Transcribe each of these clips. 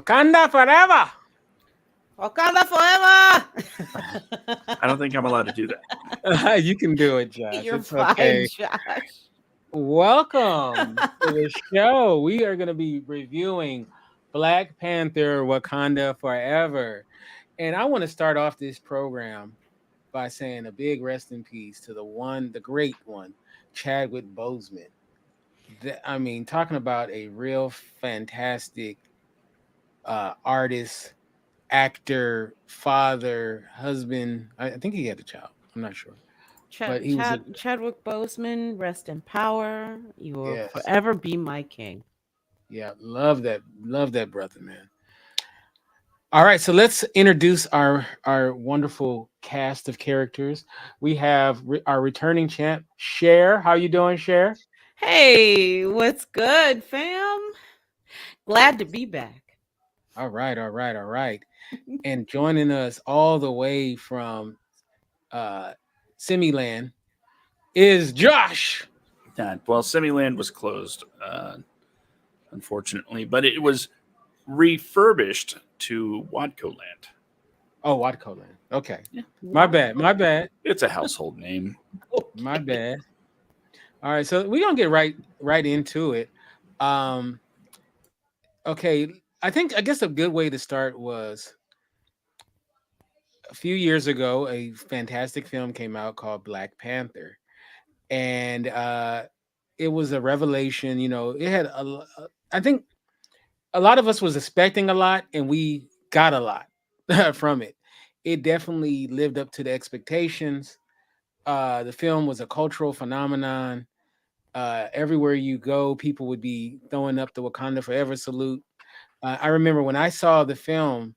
Wakanda forever. Wakanda forever. I don't think I'm allowed to do that. You can do it, Josh. You're It's fine, okay. Josh. Welcome to the show. We are going to be reviewing Black Panther Wakanda Forever. And I want to start off this program by saying a big rest in peace to the great one, Chadwick Boseman. I mean, talking about a real fantastic artist, actor, father, husband. I think he had a child. I'm not sure. But he was a Chadwick Boseman, rest in power. You will yes. forever be my king. Yeah, love that brother, man. All right, so let's introduce our wonderful cast of characters. We have our returning champ, Cher. How you doing, Cher? Hey, what's good, fam? Glad to be back. All right, all right, all right. And joining us all the way from uh Similand is Josh. Well, Semiland was closed, unfortunately, but it was refurbished to Wadco Land. Oh, Watcoland. Okay. Yeah. My bad. My bad. It's a household name. My bad. All right, so we're gonna get right into it. Um, okay, I guess a good way to start was a few years ago, a fantastic film came out called Black Panther, and it was a revelation. You know, it had I think a lot of us was expecting a lot, and we got a lot from it. It definitely lived up to the expectations. The film was a cultural phenomenon. Everywhere you go, people would be throwing up the Wakanda Forever salute. I remember when I saw the film,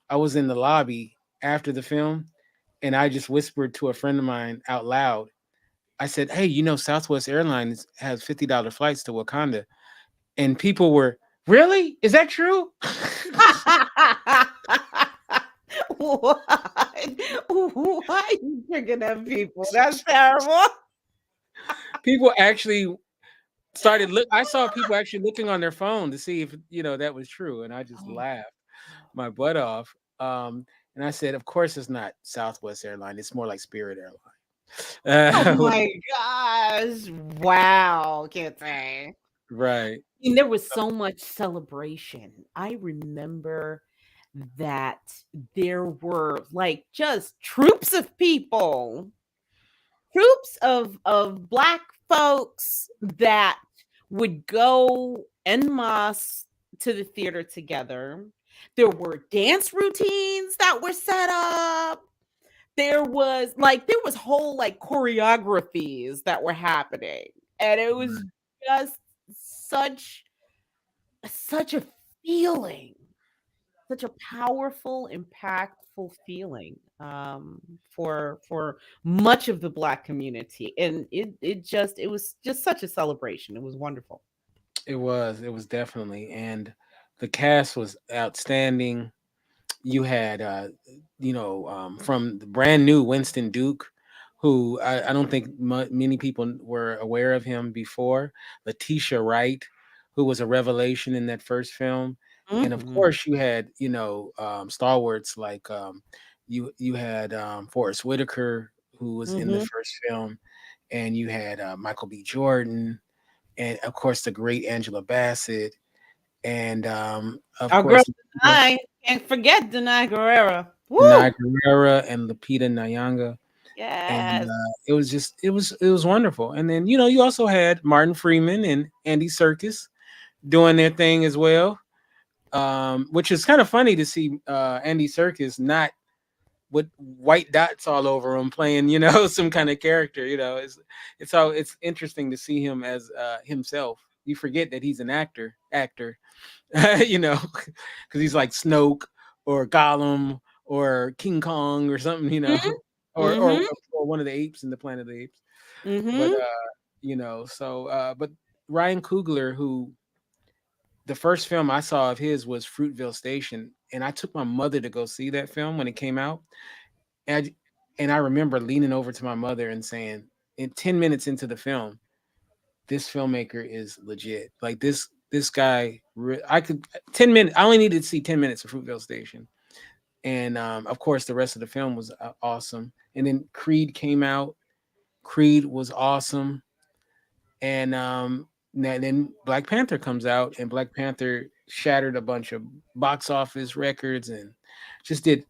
I was in the lobby after the film, and I just whispered to a friend of mine out loud. I said, "Hey, you know, Southwest Airlines has $50 flights to Wakanda," and people were, "Really? Is that true?" What? Why are you picking at people? That's terrible. People actually started look. I saw people actually looking on their phone to see if that was true, and I just laughed my butt off. And I said, "Of course, it's not Southwest Airline. It's more like Spirit Oh Airline." my gosh. Wow. Can't say. Right. And there was so much celebration. I remember that there were like just troops of people, troops of black folks that would go en masse to the theater together. There were dance routines that were set up. There was whole like choreographies that were happening, and it was just such such a feeling, such a powerful, impactful feeling for much of the black community, and it was just such a celebration. It was wonderful. It was definitely, and the cast was outstanding. You had, from the brand new Winston Duke, who I don't think many people were aware of him before. Letitia Wright, who was a revelation in that first film, and of Mhm. course you had stalwarts like you had Forrest Whitaker, who was in the Mhm. first film, and you had Michael B. Jordan, and of course the great Angela Bassett, and of Our girl course Denai, can't forget Denai Guerrera. Denai Woo! Guerrera and Lupita Nyong'o, and Yes. it was wonderful. And then you also had Martin Freeman and Andy Serkis doing their thing as well, which is kind of funny to see Andy Serkis not with white dots all over him playing some kind of character. It's interesting to see him as himself. You forget that he's an actor. Because he's like Snoke or Gollum or King Kong or something, Mhm. or, or Mhm. or one of the apes in the Planet of the Apes. But Mhm. but Ryan Coogler, who the first film I saw of his was Fruitville Station, and I took my mother to go see that film when it came out, and I remember leaning over to my mother and saying, in 10 minutes into the film, this filmmaker is legit. Like this guy, I could 10 minutes. I only needed to see 10 minutes of Fruitvale Station, and of course the rest of the film was awesome. And then Creed came out. Creed was awesome, and then Black Panther comes out, and Black Panther shattered a bunch of box office records and just did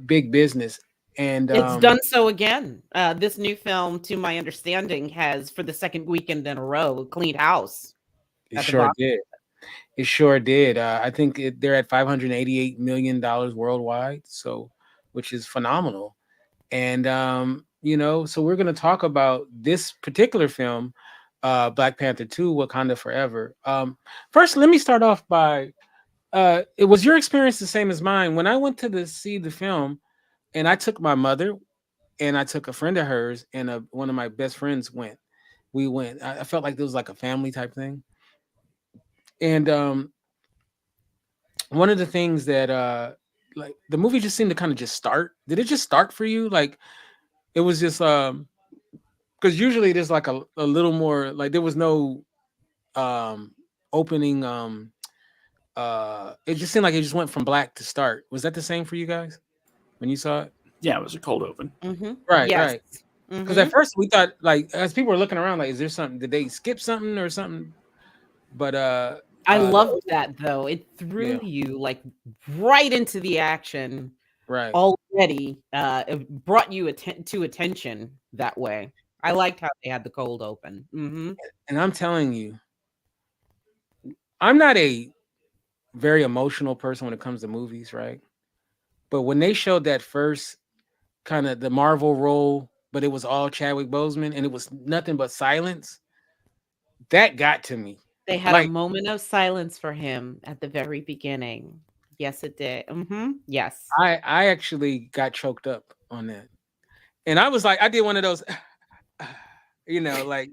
big business. And It's done so again. This new film, to my understanding, has for the second weekend in a row cleaned house it at the sure box. did. It sure did. I think they're at $588 million worldwide, so which is phenomenal. And so we're going to talk about this particular film, Black Panther 2, Wakanda Forever. First, let me start off by it was your experience the same as mine when I went to see the film, and I took my mother and I took a friend of hers, and one of my best friends went. We went. I felt like it was like a family type thing, and one of the things that like the movie just seemed to kind of just start. Did it just start for you? Like it was just because usually there's like a little more, like there was no um opening, it just seemed like it just went from black to start. Was that the same for you guys when you saw it? Yeah, it was a cold open. Right, Yes. right. Because hmm at first we thought, like, as people were looking around, like, is there something, did they skip something or something? But I the loved that though. It threw yeah, you like right into the action right. already. It brought you to attention that way. I liked how they had the cold open. And I'm telling you, I'm not a very emotional person when it comes to movies, right? But when they showed that first kind of the Marvel role, but it was all Chadwick Boseman and it was nothing but silence, that got to me. They had a Like moment of silence for him at the very beginning. Yes, it did. Yes. I actually got choked up on that. And I was like, I did one of those, like,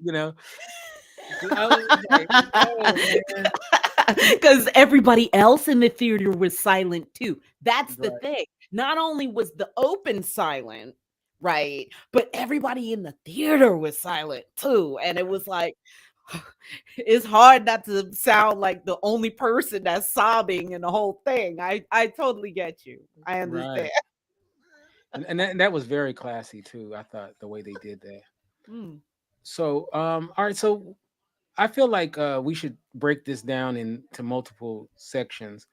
'cause I was like, oh man. Because everybody else in the theater was silent too. That's the Right, thing. Not only was the open silent, right, but everybody in the theater was silent too. And it was like, it's hard not to sound like the only person that's sobbing in the whole thing. I totally get you. I understand. right. And that was very classy too. I thought the way they did that. Mm. So all right, so I feel like we should break this down into multiple sections.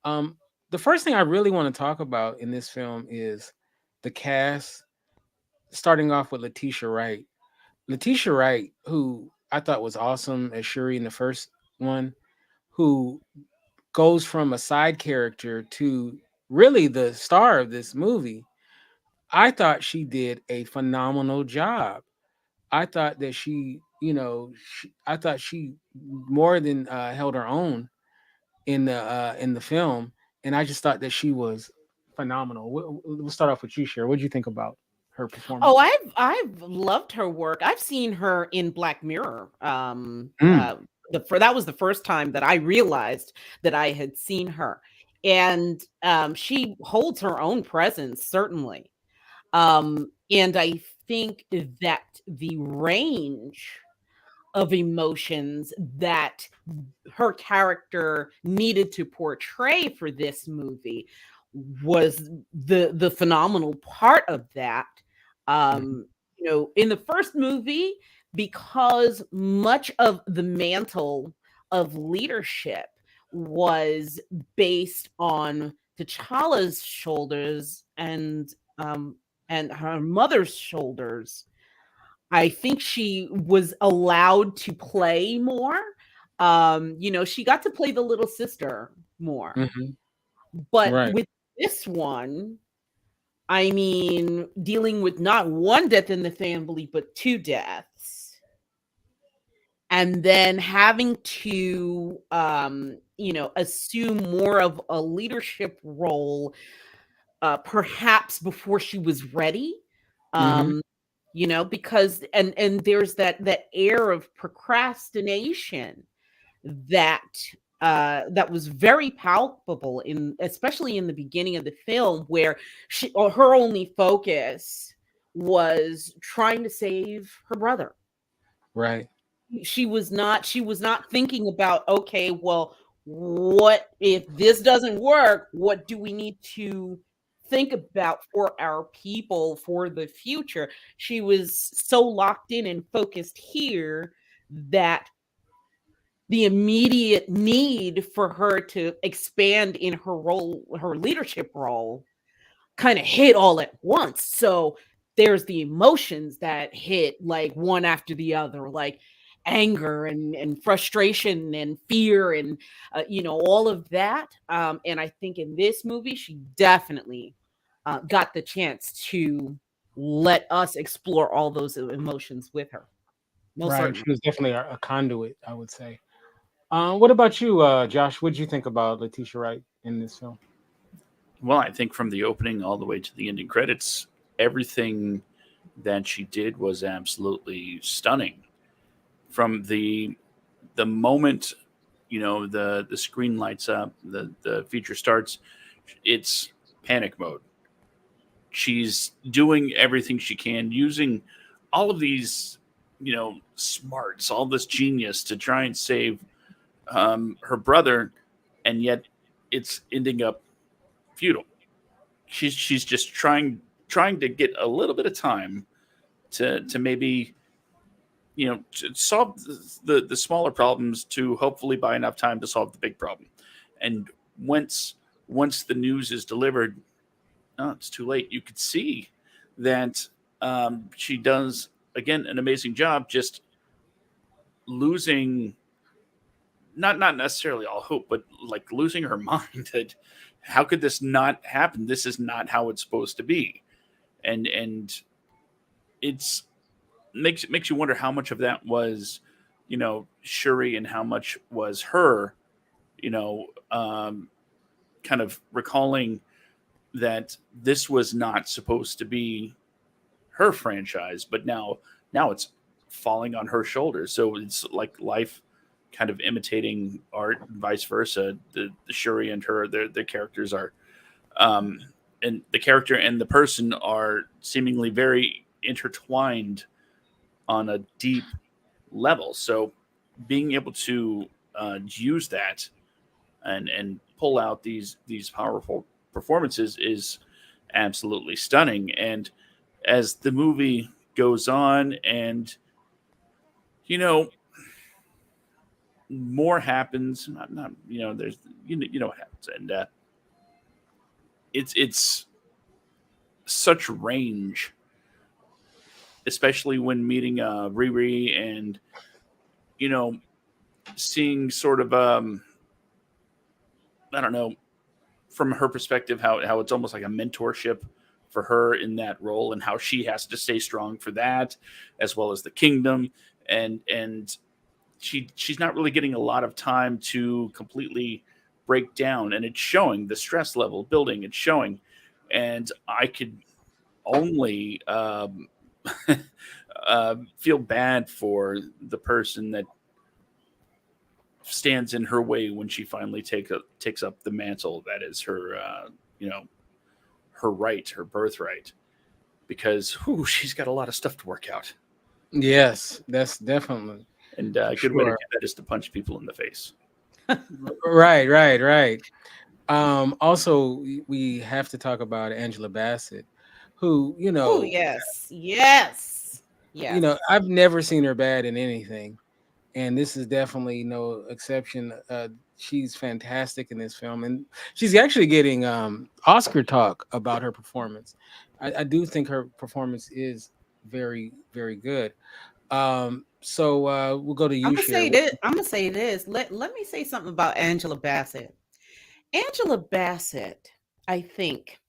Um, the first thing I really want to talk about in this film is the cast, starting off with Letitia Wright. Letitia Wright, who I thought was awesome as Shuri in the first one, who goes from a side character to really the star of this movie. I thought she did a phenomenal job. I thought that I thought she more than held her own in the film, and I just thought that she was phenomenal. We'll start off with you, Cher. What did you think about her Oh, performance? I've loved her work. I've seen her in Black Mirror. Mm, That was the first time that I realized that I had seen her, and she holds her own presence certainly. And I think that the range of emotions that her character needed to portray for this movie was the phenomenal part of that. mhm, In the first movie, because much of the mantle of leadership was based on T'Challa's shoulders and her mother's shoulders. I think she was allowed to play more. She got to play the little sister more. mhm, But right, with this one, I mean, dealing with not one death in the family, but two deaths, and then having to, assume more of a leadership role, perhaps before she was ready. hmm, Um, because and there's that air of procrastination that that was very palpable in especially in the beginning of the film where her only focus was trying to save her brother. right. she was not thinking about, okay, well, what if this doesn't work? What do we need to think about for our people for the future? She was so locked in and focused here that the immediate need for her to expand in her role, her leadership role, kind of hit all at once. So there's the emotions that hit like one after the other, like anger and frustration and fear and all of that. And I think in this movie, she definitely got the chance to let us explore all those emotions with her. Most Right. certainly. She was definitely a conduit, I would say. What about you, Josh? What did you think about Letitia Wright in this film? Well, I think from the opening all the way to the ending credits, everything that she did was absolutely stunning. From the moment the screen lights up, the feature starts, it's panic mode. She's doing everything she can, using all of these smarts, all this genius to try and save her brother, and yet it's ending up futile. She's just trying to get a little bit of time to maybe to solve the smaller problems, to hopefully buy enough time to solve the big problem. And once once the news is delivered, oh, it's too late. You could see that she does again an amazing job, just losing, not necessarily all hope, but like losing her mind. That how could this not happen? This is not how it's supposed to be. And it's makes you wonder how much of that was Shuri, and how much was her you know kind of recalling that this was not supposed to be her franchise, but now it's falling on her shoulders. So it's like life kind of imitating art, and vice versa. The Shuri and her, their characters are, um, and the character and the person are seemingly very intertwined on a deep level. So being able to use that and pull out these powerful performances is absolutely stunning. And as the movie goes on, and you know more happens, not there's what happens, and it's such range, especially when meeting Riri, and you know seeing sort of I don't know, from her perspective, how it's almost like a mentorship for her in that role, and how she has to stay strong for that, as well as the kingdom. And she's not really getting a lot of time to completely break down, and it's showing the stress level building. It's showing, and I could only feel bad for the person that stands in her way when she finally takes up the mantle that is her, you know, her right, her birthright, because whew, she's got a lot of stuff to work out. Yes, that's definitely And for a good way to do sure. that is to punch people in the face. Right, right, right. Also, we have to talk about Angela Bassett, who, Oh, yes. Yes. Yes. I've never seen her bad in anything, and this is definitely no exception. She's fantastic in this film, and she's actually getting Oscar talk about her performance. I do think her performance is very, very good. So we'll go to I'm you, gonna Sherry. say this. I'm gonna say this. Let me say something about Angela Bassett. Angela Bassett, I think,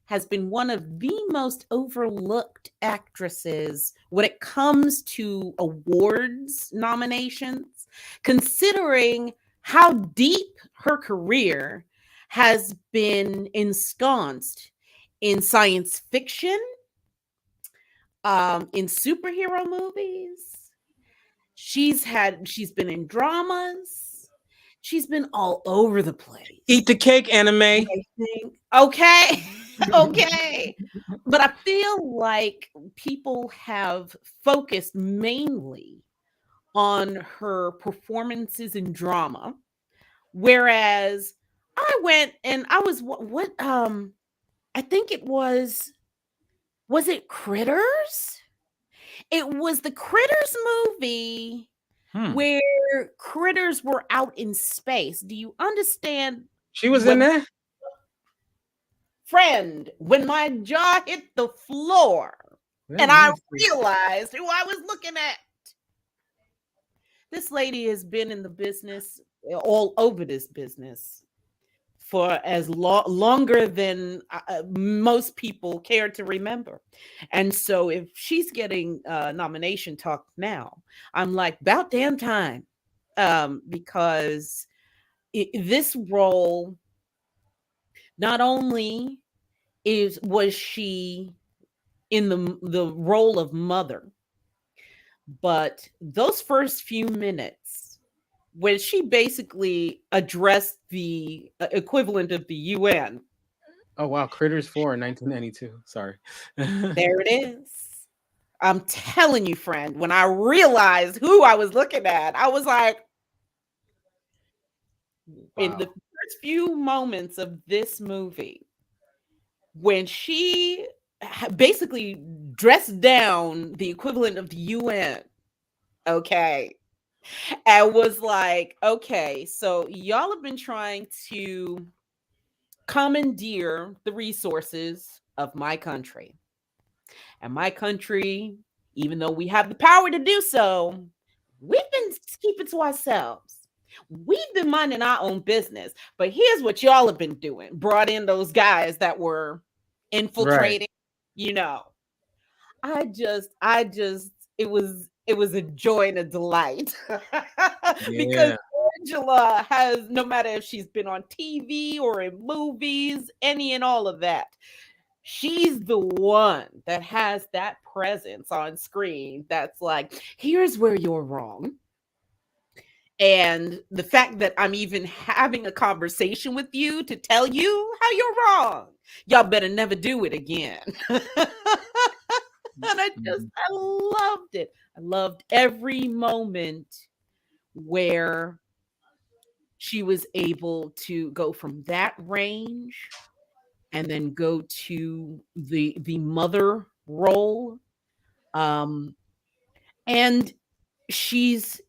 has been one of the most overlooked actresses when it comes to awards nominations, considering how deep her career has been ensconced in science fiction, in superhero movies. She's been in dramas. She's been all over the Eat place. the cake, And anime. I think, okay, okay. But I feel like people have focused mainly on her performances in drama. Whereas I went and I was what I think it was it Critters? It was the Critters movie Hmm. where critters were out in space. Do you understand She was in when there. friend, when my jaw hit the floor Let and I me see. realized who I was looking at? This lady has been in the business, all over this business, for as longer than most people care to remember. And so if she's getting nomination talk now, I'm like, about damn time. Because this role, not only was she in the role of mother, but those first few minutes when she basically addressed the equivalent of the UN. Oh wow, Critters 4 in 1992. Sorry. There it is. I'm telling you, friend, when I realized who I was looking at, I was like, in the Wow. first few moments of this movie, when she basically dressed down the equivalent of the UN, okay, and was like, okay, so y'all have been trying to commandeer the resources of my country. And my country, even though we have the power to do so, we've been keeping to ourselves. We've been minding our own business. But here's what y'all have been doing: brought in those guys that were Right. infiltrating, you know. It was a joy and a delight because Yeah. Angela has, no matter if she's been on TV or in movies, any and all of that, she's the one that has that presence on screen that's like, here's where you're wrong. And the fact that I'm even having a conversation with you to tell you how you're wrong, y'all better never do it again. And Mhm. I loved it. I loved every moment where she was able to go from that range and then go to the mother role. Um, and she's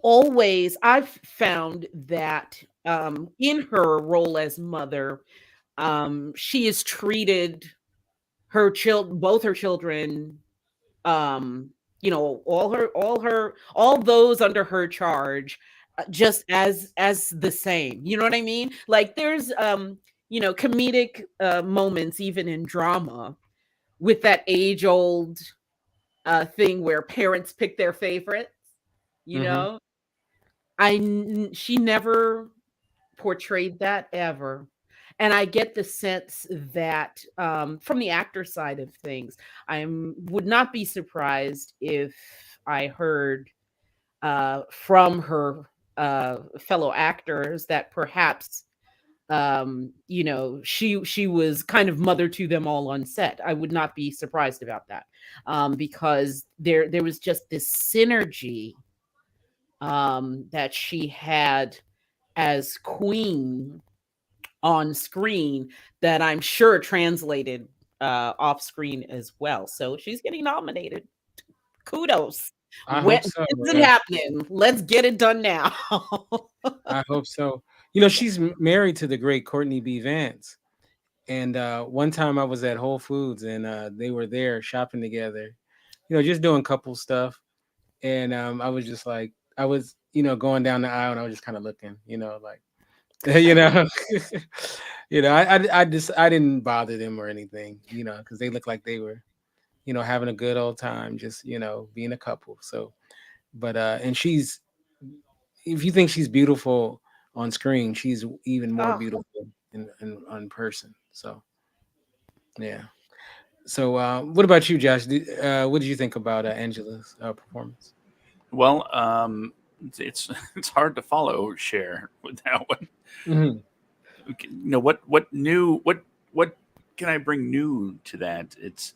always, I've found that in her role as mother, she is treated her child, both her children, um, all those under her charge, just as the same. You know what I mean? Like there's comedic moments even in drama with that age old thing where parents pick their favorites. You Mhm. know, she never portrayed that ever. And I get the sense that from the actor side of things, I would not be surprised if I heard from her fellow actors that perhaps she was kind of mother to them all on set. I would not be surprised about that, because there was just this synergy that she had as queen on screen that I'm sure translated off screen as well. So she's getting nominated. Kudos. I hope so. When's it Yeah. happening? Let's get it done now. I hope so. She's married to the great Courtney B. Vance. And one time I was at Whole Foods and they were there shopping together, just doing couple stuff. And I was just like, I was, going down the aisle and I was just kind of looking, like, you know, I didn't bother them or anything, because they looked like they were, having a good old time, just, being a couple. So, but, and if you think she's beautiful on screen, she's even more Oh, beautiful in person. So, yeah. So, what about you, Josh? What did you think about Angela's performance? Well, it's it's hard to follow share with that one. Hmm. What new what can I bring new to that? It's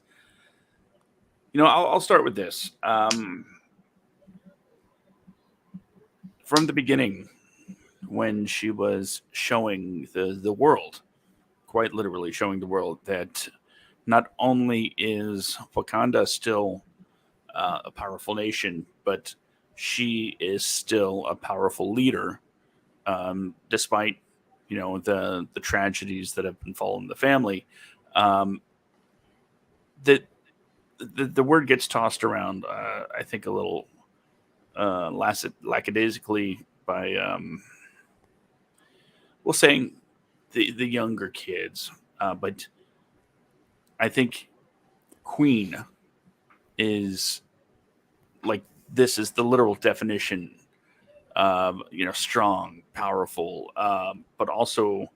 I'll start with this. from the beginning, when she was showing the world, quite literally showing the world that not only is Wakanda still a powerful nation, but she is still a powerful leader, despite the tragedies that have befallen the family. Um, that the word gets tossed around, I think, a little lackadaisically by well, saying the younger kids, but I think Queen is like, this is the literal definition. Strong, powerful, but also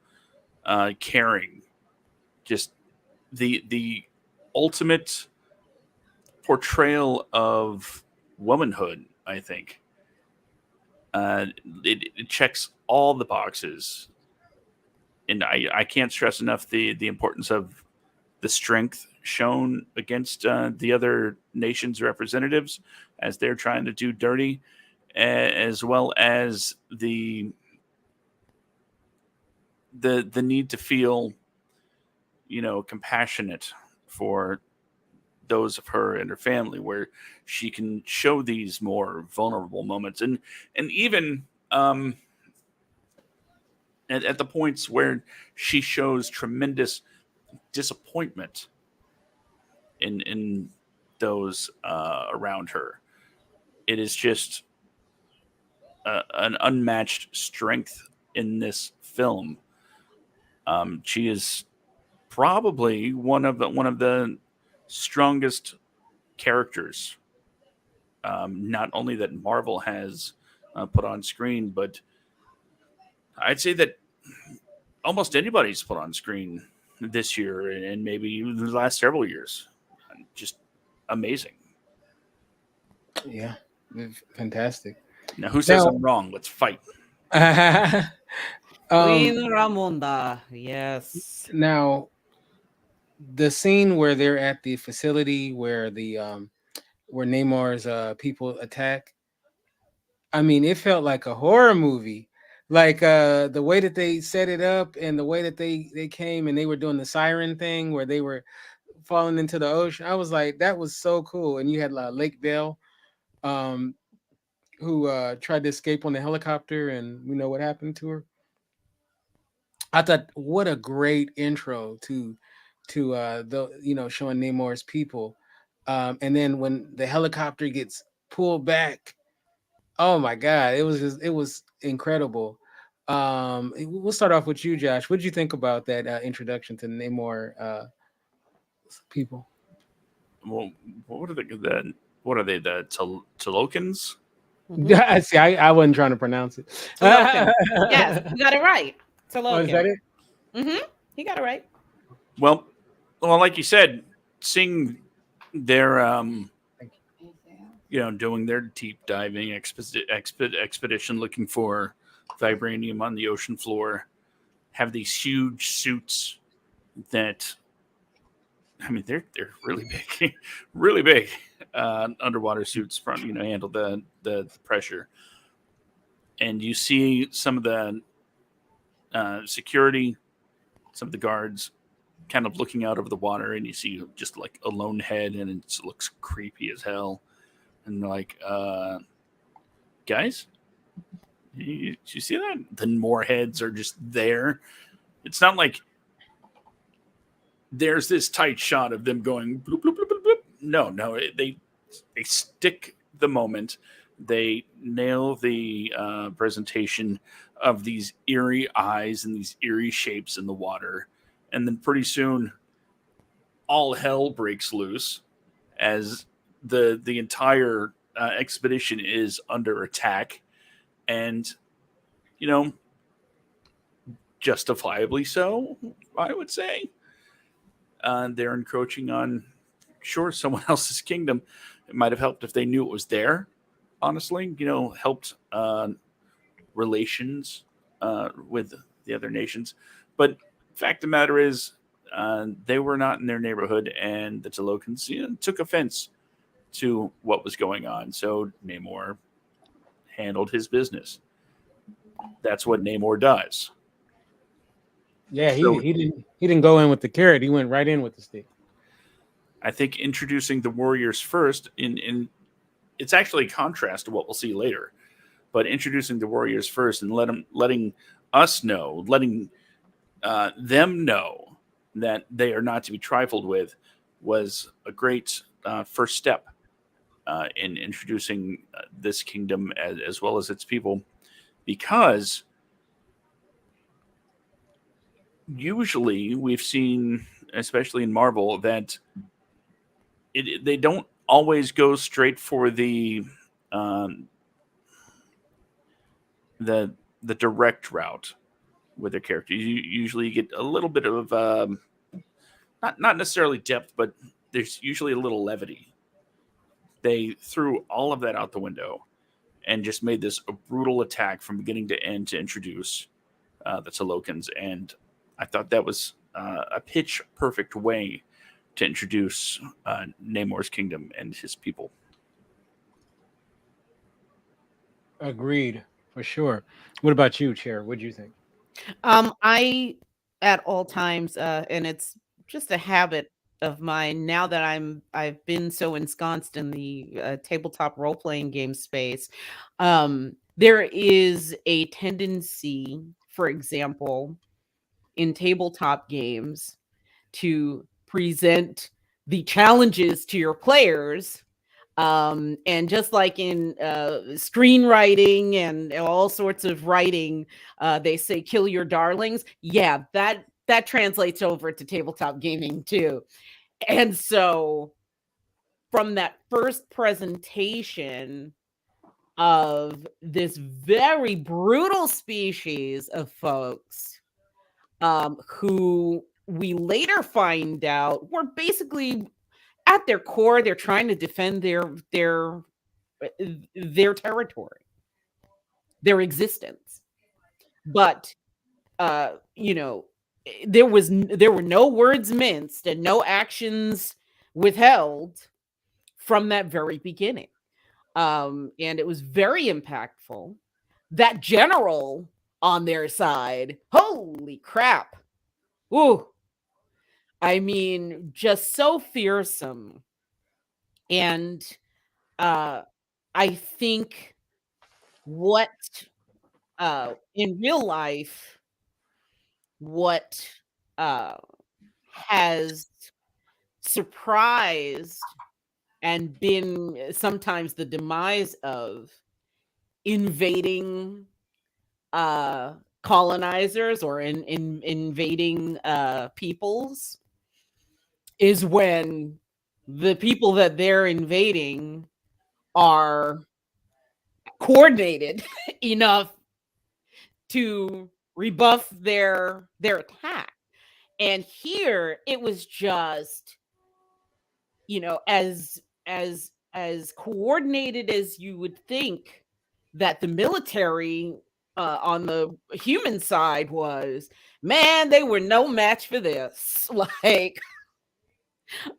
caring. Just the ultimate portrayal of womanhood. I think uh, it checks all the boxes, and I can't stress enough the importance of the strength shown against the other nations' representatives as they're trying to do dirty, as well as the need to feel compassionate for those of her and her family, where she can show these more vulnerable moments, and even at the points where she shows tremendous disappointment in those around her. It is just an unmatched strength in this film. She is probably one of the strongest characters, not only that Marvel has put on screen, but I'd say that almost anybody's put on screen this year and maybe the last several years. Just amazing. Yeah, fantastic. Now, who says Now, I'm wrong? Let's fight. Queen um, Ramonda. Yes. now the scene where they're at the facility where the where Neymar''s people attack. I mean, it felt like a horror movie. Like the way that they set it up and the way that they came and they were doing the siren thing where they were falling into the ocean. I was like, that was so cool. And you had Lake Bell, um, who tried to escape on the helicopter, and we know what happened to her. I thought, what a great intro to the showing Namor's people, and then when the helicopter gets pulled back, oh my god, it was incredible. We'll start off with you, Josh. What did you think about that introduction to Namor people? Well, what are what are they? The Tolokans? Hmm. See, I wasn't trying to pronounce it. Talokan. Yes, you got it right. Oh, is that Talokan. it? Hmm. You got it right. Well, well, like you said, seeing their Thank doing their deep diving expedition looking for vibranium on the ocean floor, have these huge suits that, I mean, they're really big, really big underwater suits from handle the pressure, and you see some of the security, some of the guards kind of looking out over the water, and you see just like a lone head, and it looks creepy as hell. And they're like, guys, did you see that? Then more heads are just there. It's not like there's this tight shot of them going bloop, bloop, bloop, bloop, bloop. No, no, they stick the moment. They nail the presentation of these eerie eyes and these eerie shapes in the water, and then pretty soon all hell breaks loose as the entire expedition is under attack, and you know justifiably so, I would say. They're encroaching on, sure, someone else's kingdom. It might have helped if they knew it was there. Honestly, helped relations with the other nations. But fact of the matter is, they were not in their neighborhood, and the Talokans took offense to what was going on. So Namor handled his business. That's what Namor does. Yeah, So he didn't go in with the carrot. He went right in with the stick. I think introducing the warriors first in it's actually a contrast to what we'll see later. But introducing the warriors first and letting us know, letting them know that they are not to be trifled with, was a great first step in introducing this kingdom as well as its people, because usually we've seen, especially in Marvel, that they don't always go straight for um, the the direct route with their characters. You usually get a little bit of not necessarily depth, but there's usually a little levity. They threw all of that out the window and just made this a brutal attack from beginning to end to introduce the Talokans, and I thought that was a pitch perfect way to introduce Namor's kingdom and his people. Agreed, for sure. What about you, Chair? What do you think? I at all times, and it's just a habit of mine now that I've been so ensconced in the tabletop role playing game space. There is a tendency, for example, in tabletop games to present the challenges to your players, and just like in screenwriting and all sorts of writing, they say kill your darlings. Yeah, that translates over to tabletop gaming too. And so from that first presentation of this very brutal species of folks, who we later find out were basically, at their core, they're trying to defend their territory, their existence. But you know, there were no words minced and no actions withheld from that very beginning. And it was very impactful. That general on their side, holy crap. Ooh, I mean, just so fearsome. And uh I think what in real life, what uh has surprised and been sometimes the demise of invading uh colonizers, or in invading peoples, is when the people that they're invading are coordinated enough to rebuff their attack. And here it was just, as coordinated as you would think that the military on the human side was. Man, they were no match for this. Like,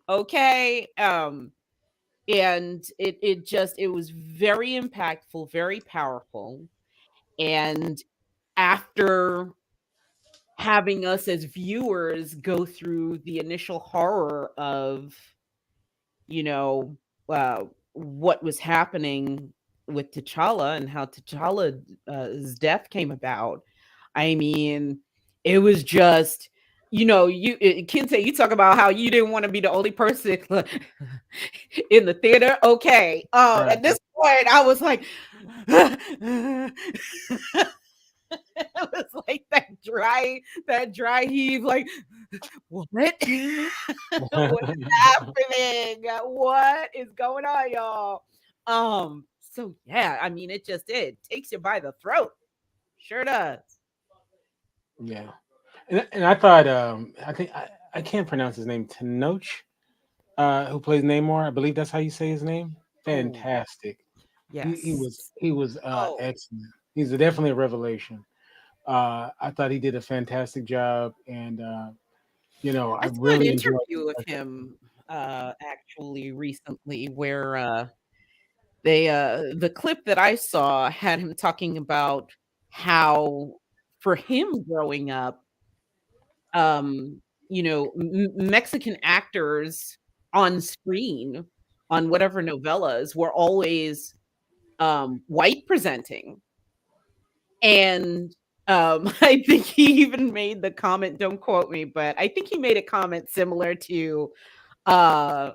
okay. And it was very impactful, very powerful. And after having us as viewers go through the initial horror of, you know, what was happening with T'Challa and how T'Challa's death came about. I mean, it was just, kids say, you talk about how you didn't want to be the only person in the theater. Okay. Right. At this point, I was like, it was like that dry heave, like, what? What's happening? What is going on, y'all? So yeah, I mean, it takes you by the throat. Sure does. Yeah. And I thought I think I can't pronounce his name. Tenoch, who plays Namor. I believe that's how you say his name. Oh, Fantastic. yes. He was Oh, excellent. He's definitely a revelation. I thought he did a fantastic job, and I I saw an really enjoyed interview of him actually recently where the clip that I saw had him talking about how for him growing up, um, Mexican actors on screen on whatever novellas were always white presenting. And I think he even made the comment, don't quote me, but I think he made a comment similar to uh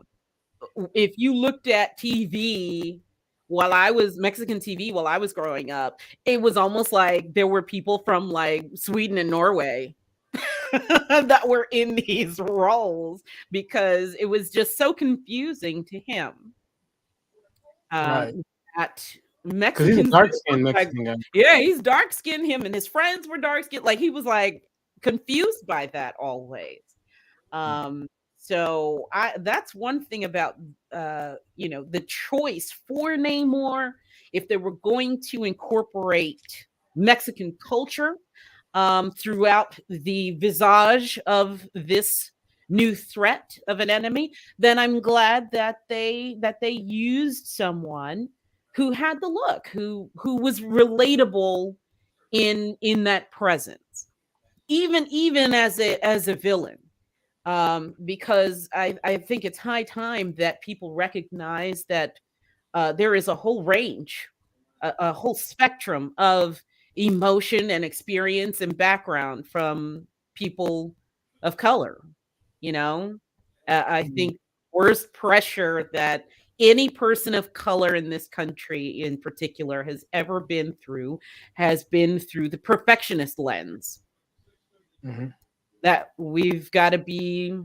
if you looked at TV while I was Mexican TV while I was growing up, it was almost like there were people from like Sweden and Norway that were in these roles because it was just so confusing to him. Um, Right. that Because he's a Mexicans dark didn't look skinned like, Mexican guy. yeah, he's dark skinned. Him and his friends were dark skinned. Like he was like confused by that always. Um, so I that's one thing about the choice for Namor. If they were going to incorporate Mexican culture throughout the visage of this new threat of an enemy, then I'm glad that they used someone who had the look, who was relatable in that presence, even as a villain, because I think it's high time that people recognize that there is a whole range, a whole spectrum of emotion and experience and background from people of color. You know, I Mhm. think worst pressure that any person of color in this country, in particular, has ever been through has been through the perfectionist lens. Mhm. That we've got to be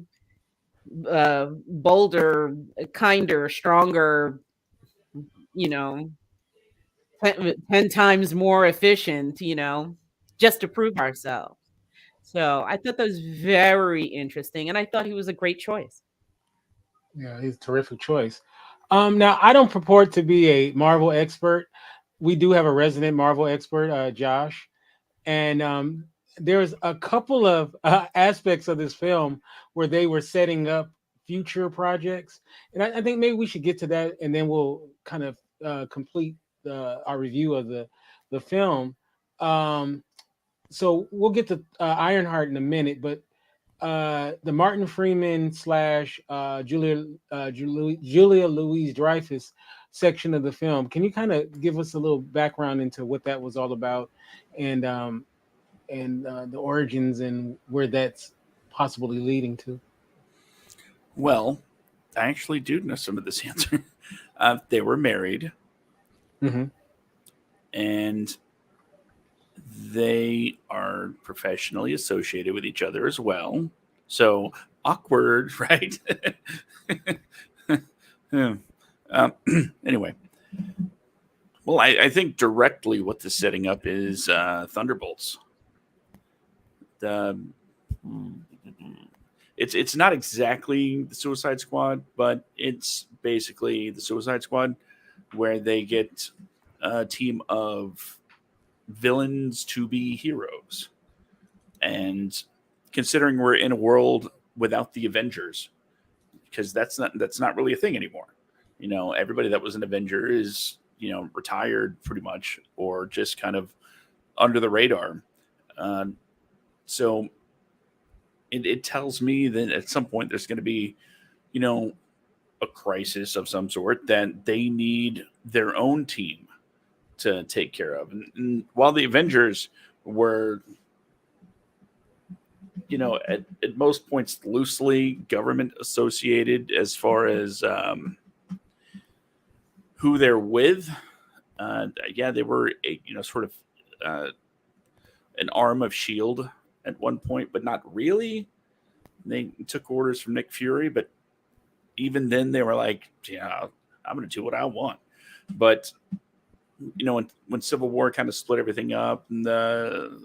bolder, kinder, stronger, you know, 10 times more efficient, just to prove ourselves. So I thought that was very interesting. And I thought he was a great choice. Yeah, he's a terrific choice. Now I don't purport to be a Marvel expert. We do have a resident Marvel expert, Josh, and there's a couple of aspects of this film where they were setting up future projects, and I think maybe we should get to that, and then we'll kind of complete our review of the film. Um, so we'll get to Ironheart in a minute, but the Martin Freeman slash Julia Louise Dreyfus section of the film. Can you kind of give us a little background into what that was all about, and the origins and where that's possibly leading to? Well, I actually do know some of this answer. They were married, Hmm. and they are professionally associated with each other as well. So awkward, right? Hmm. um, anyway, well, I think directly what the setting up is Thunderbolts. The it's not exactly the Suicide Squad, but it's basically the Suicide Squad, where they get a team of villains to be heroes. And considering we're in a world without the Avengers, because that's not really a thing anymore. Everybody that was an Avenger is retired pretty much, or just kind of under the radar. Uh, so it tells me that at some point there's going to be, you know, a crisis of some sort that they need their own team to take care of. And while the Avengers were, at most points loosely government associated as far as who they're with, yeah, they were, sort of uh, an arm of Shield at one point, but not really. They took orders from Nick Fury, but even then they were like, yeah, I'm going to do what I want. But when Civil War kind of split everything up, and the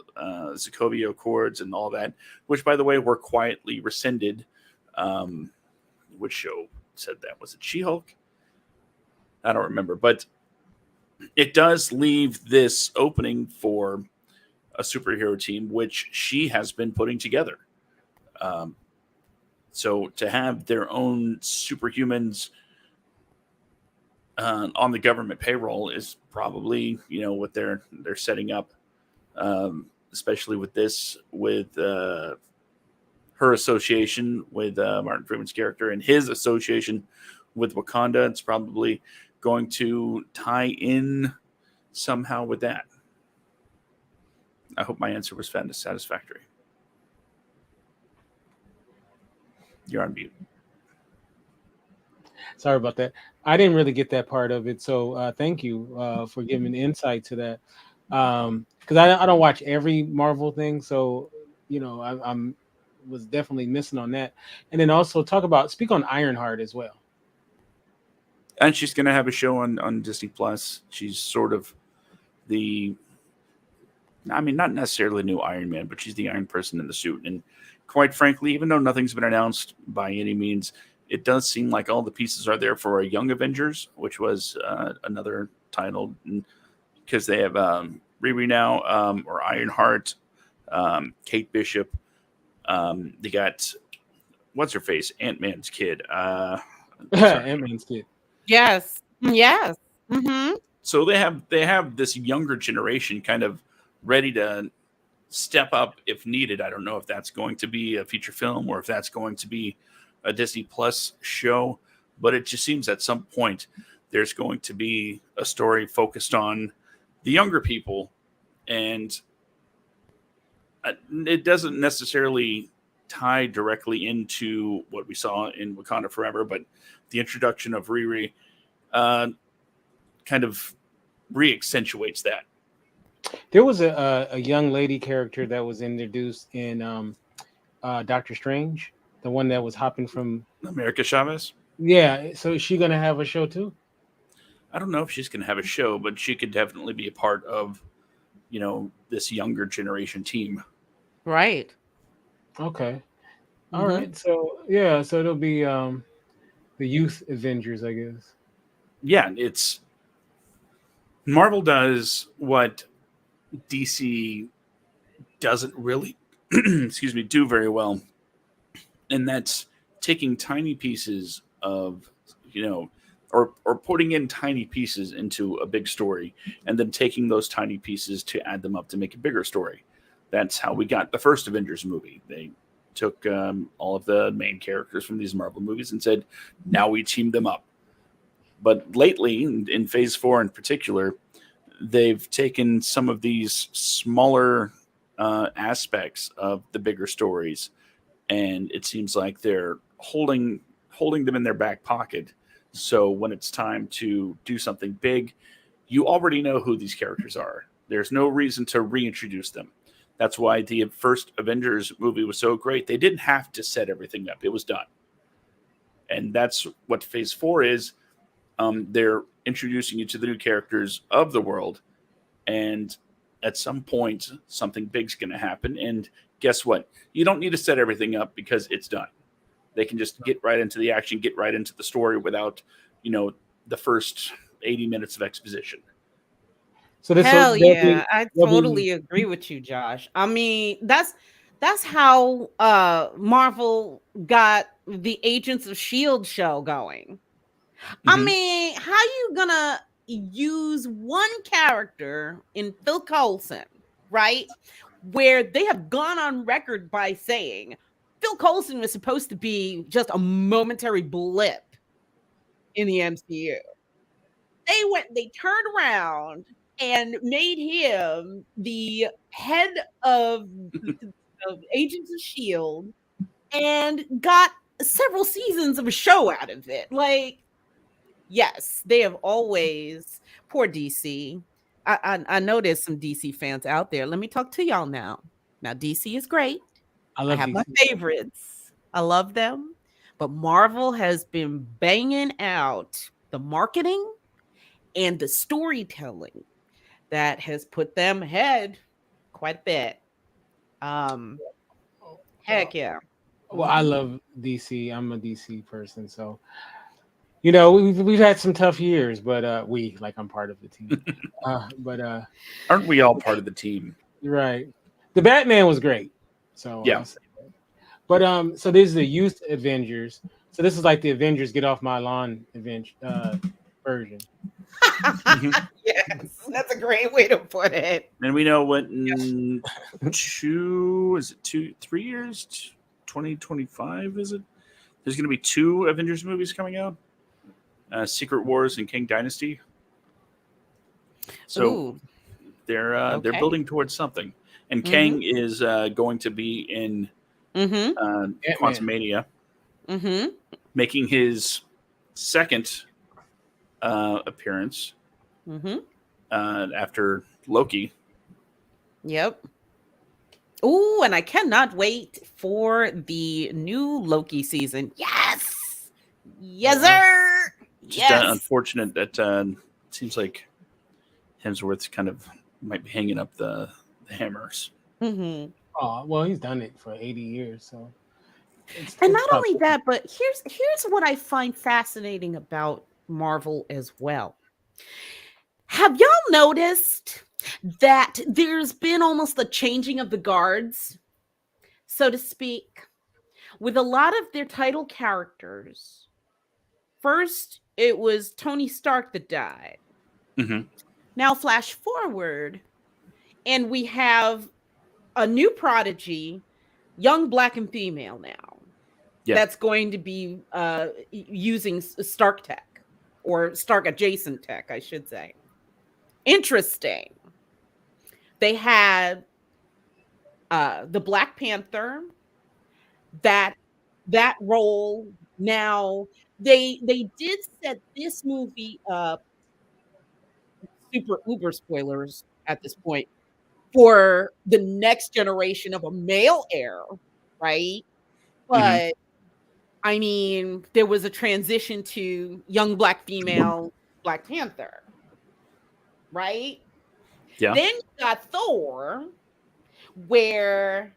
Sokovia Accords and all that, which by the way were quietly rescinded. Um, which show said that? Was it She-Hulk? I don't remember, but it does leave this opening for a superhero team, which she has been putting together. Um, so to have their own superhumans on the government payroll is probably what they're setting up especially with this, with her association with Martin Freeman's character and his association with Wakanda. It's probably going to tie in somehow with that. I hope my answer was satisfactory. You're on mute. Sorry about that. I didn't really get that part of it, so thank you for giving insight to that. Because I don't watch every Marvel thing, so I'm was definitely missing on that. And then also speak on Ironheart as well. And she's going to have a show on Disney Plus. She's sort of the, I mean, not necessarily the new Iron Man, but she's the Iron Person in the suit. And quite frankly, even though nothing's been announced by any means, it does seem like all the pieces are there for a Young Avengers, which was another title, because they have Riri now, or Ironheart, Kate Bishop. They got, what's her face, Ant-Man's kid. Ant-Man's kid. Yes. Yes. Mm-hmm. So they have this younger generation kind of ready to step up if needed. I don't know if that's going to be a feature film or if that's going to be a Disney Plus show, but it just seems at some point there's going to be a story focused on the younger people, and it doesn't necessarily tie directly into what we saw in Wakanda Forever, but the introduction of Riri kind of re-accentuates that. There was a young lady character that was introduced in Doctor Strange, the one that was hopping from America Chavez. Yeah, so is she gonna have a show too? I don't know if she's going to have a show, but she could definitely be a part of, this younger generation team. Right. Okay. All Mhm. right. So yeah, so it'll be the youth Avengers, I guess. Yeah, it's Marvel does what DC doesn't really excuse me, do very well. And that's taking tiny pieces of, or putting in tiny pieces into a big story, and then taking those tiny pieces to add them up to make a bigger story. That's how we got the first Avengers movie. They took all of the main characters from these Marvel movies and said, now we team them up. But lately, in Phase 4 in particular, they've taken some of these smaller aspects of the bigger stories, and it seems like they're holding them in their back pocket. So when it's time to do something big, you already know who these characters are. There's no reason to reintroduce them. That's why the first Avengers movie was so great. They didn't have to set everything up. It was done. And that's what Phase 4 is. They're introducing you to the new characters of the world. And at some point, something big's going to happen. And guess what? You don't need to set everything up because it's done. They can just get right into the action, get right into the story without, the first 80 minutes of exposition. So Hell yeah, I there'll be totally agree with you, Josh. I mean, that's how Marvel got the Agents of Shield show going. I Mhm. mean, how you gonna use one character in Phil Coulson, right? Where they have gone on record by saying Phil Coulson was supposed to be just a momentary blip in the MCU. They turned around and made him the head of Agents of Shield and got several seasons of a show out of it. Like, yes, they have always, poor DC. I know there's some DC fans out there. Let me talk to y'all now. Now, DC is great. I I love have my DC. favorites. I love them. But Marvel has been banging out the marketing and the storytelling that has put them ahead quite a bit. Um, Well, heck yeah. well, I love DC. I'm a DC person, so we've had some tough years, but I'm part of the team. But Aren't we all part of the team? you're right. The Batman was great, so Yeah. I'll say that. But so this is the youth Avengers. So this is like the Avengers Get Off My Lawn version. Mhm. Yes, that's a great way to put it. And we know what in 3 years, 2025 is it? There's going to be two Avengers movies coming out, Secret Wars and King Dynasty. So Ooh, they're okay. building towards something. And Mm-hmm. Kang is going to be in Mm-hmm. Ant-Man. Quantumania, Mm-hmm. making his second appearance Mm-hmm. after Loki. Yep. Ooh, and I cannot wait for the new Loki season. Yes. Oh Yes, wow. sir. Just Yes. unfortunate that it seems like Hemsworth's kind of might be hanging up the hammers. Mm-hmm. Oh well, he's done it for 80 years, so And it's not tough. only that, but here's what I find fascinating about Marvel as well. Have y'all noticed that there's been almost a changing of the guards, so to speak, with a lot of their title characters? First, it was Tony Stark that died. Hmm. Now, flash forward, and we have a new prodigy, young black and female now, Yeah. that's going to be using Stark tech or Stark adjacent tech, I should say. Interesting. They had the Black Panther, that that role. Now they did set this movie up, super uber spoilers at this point, for the next generation of a male heir, right? Hmm. But I mean, there was a transition to young black female Black Panther, right? Yeah. Then you got Thor, where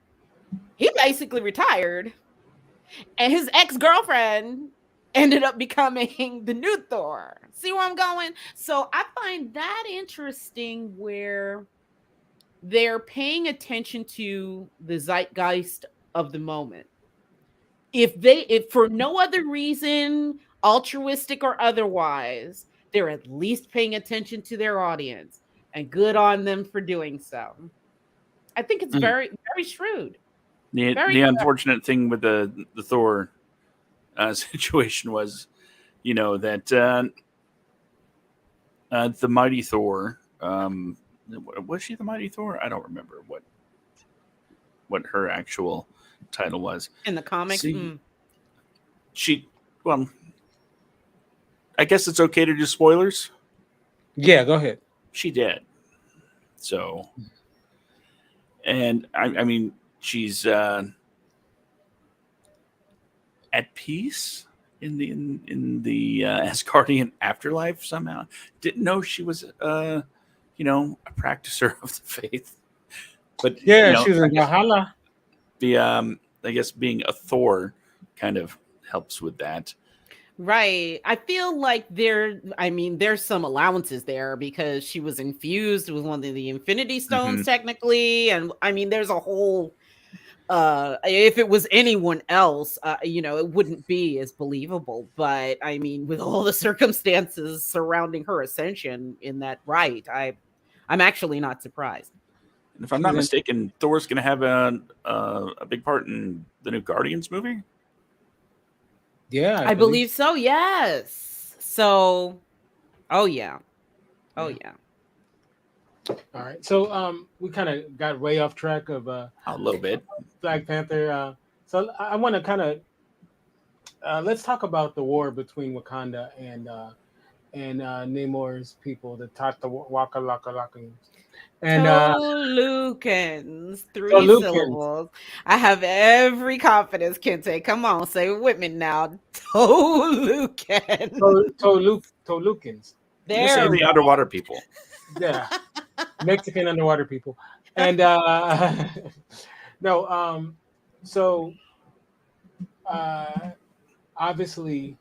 he basically retired, and his ex girlfriend ended up becoming the new Thor. See where I'm going? So I find that interesting where they're paying attention to the zeitgeist of the moment. If for no other reason, altruistic or otherwise, they're at least paying attention to their audience, and good on them for doing so. I think it's Mm. very, very shrewd. The Very unfortunate thing with the Thor situation was, that the Mighty Thor. Was she the Mighty Thor? I don't remember what her actual title was. in the comics. See, she. Well, I guess it's okay to do spoilers. Yeah, go ahead. She did. So, and I mean, she's at peace in the Asgardian afterlife somehow. Didn't know she was a practicer of the faith, but Yeah, she was I in guess Valhalla. the I guess being a Thor kind of helps with that. Right. I feel like I mean, there's some allowances there because she was infused with one of the Infinity Hmm. Stones, technically. And I mean, there's a whole, if it was anyone else, it wouldn't be as believable. But I mean, with all the circumstances surrounding her ascension in that right, I'm actually not surprised. And if I'm She's not in. mistaken, Thor's going to have a big part in the new Guardians movie. Yeah, I I believe. believe so, yes. So, oh yeah. Oh Yeah. yeah. All right. So we kind of got way off track of A little bit. Black Panther. So I want to kind of let's talk about the war between Wakanda and Namor's people, the Tata Waka Laka Lakans. And Tolukens, so 3 syllables. I have every confidence, Kente. Come on, say it with me now. Toluken. Tolukans. You say There the we underwater people. Yeah, Mexican underwater people. And no, so uh, obviously,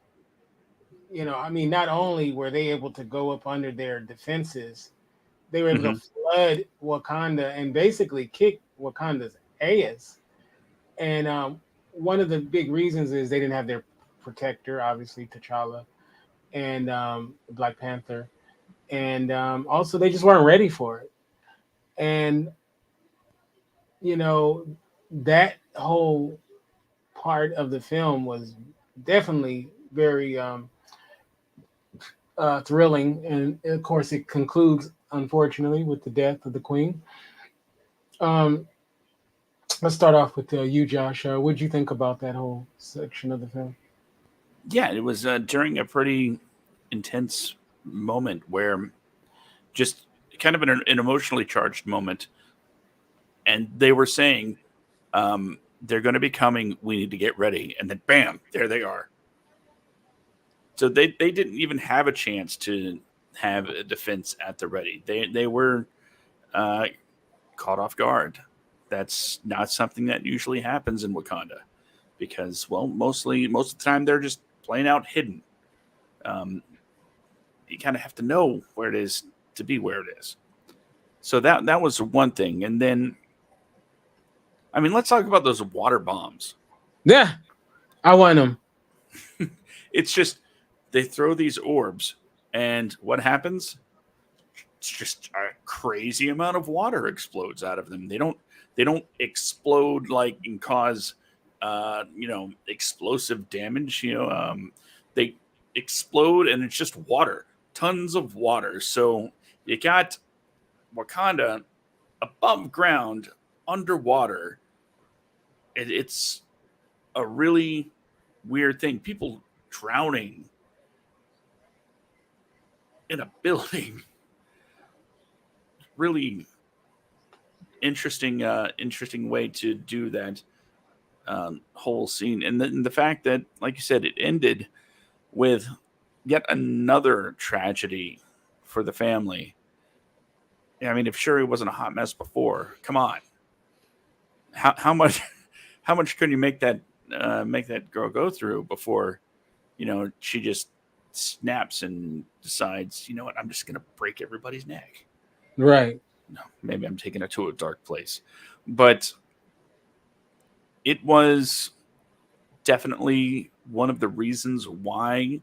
I mean, not only were they able to go up under their defenses, they were able Hmm. to flood Wakanda and basically kick Wakanda's ass. And one of the big reasons is they didn't have their protector, obviously T'Challa, and Black Panther. and also they just weren't ready for it. And you know that whole part of the film was definitely very thrilling, and of course it concludes unfortunately with the death of the queen. Um, let's start off with you, Josh. What did you think about that whole section of the film? Yeah, it was during a pretty intense moment where just kind of an emotionally charged moment, and they were saying they're going to be coming. We need to get ready, and then bam, there they are. So they didn't even have a chance to have a defense at the ready. They were uh, caught off guard. That's not something that usually happens in Wakanda because, well, most of the time they're just plain out hidden. Um, you kind of have to know where it is to be where it is. So that was one thing, and then I mean, let's talk about those water bombs. Yeah, I want them. It's just they throw these orbs, and what happens? It's just a crazy amount of water explodes out of them. They don't explode like and cause explosive damage. They explode and it's just water, tons of water. So you got Wakanda above ground, underwater. It's a really weird thing. People drowning in a building. Really interesting way to do that whole scene, and then the fact that, like you said, it ended with yet another tragedy for the family. I mean, if Shuri wasn't a hot mess before, come on, how much how much could you make that girl go through before she just snaps and decides, you know what, I'm just gonna break everybody's neck. Right. No, maybe I'm taking it to a dark place, but it was definitely one of the reasons why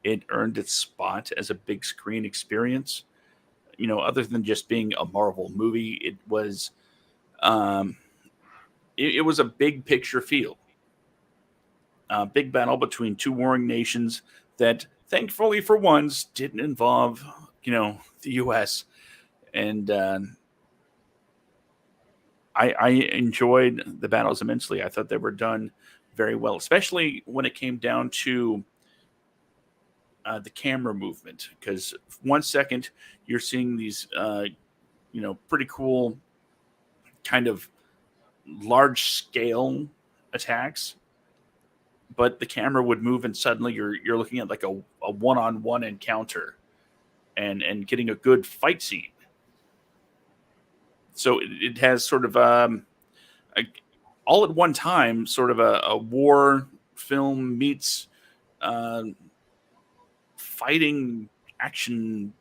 it earned its spot as a big screen experience. Other than just being a Marvel movie, um, it was a big picture feel, a big battle between two warring nations that, thankfully for once, didn't involve the U.S. and I enjoyed the battles immensely. I thought they were done very well, especially when it came down to the camera movement. Because 1 second you're seeing these, pretty cool kind of large scale attacks, but the camera would move and suddenly you're looking at like a one on one encounter and getting a good fight scene. So it has sort of a, all at one time, sort of a war film meets uh, fighting action,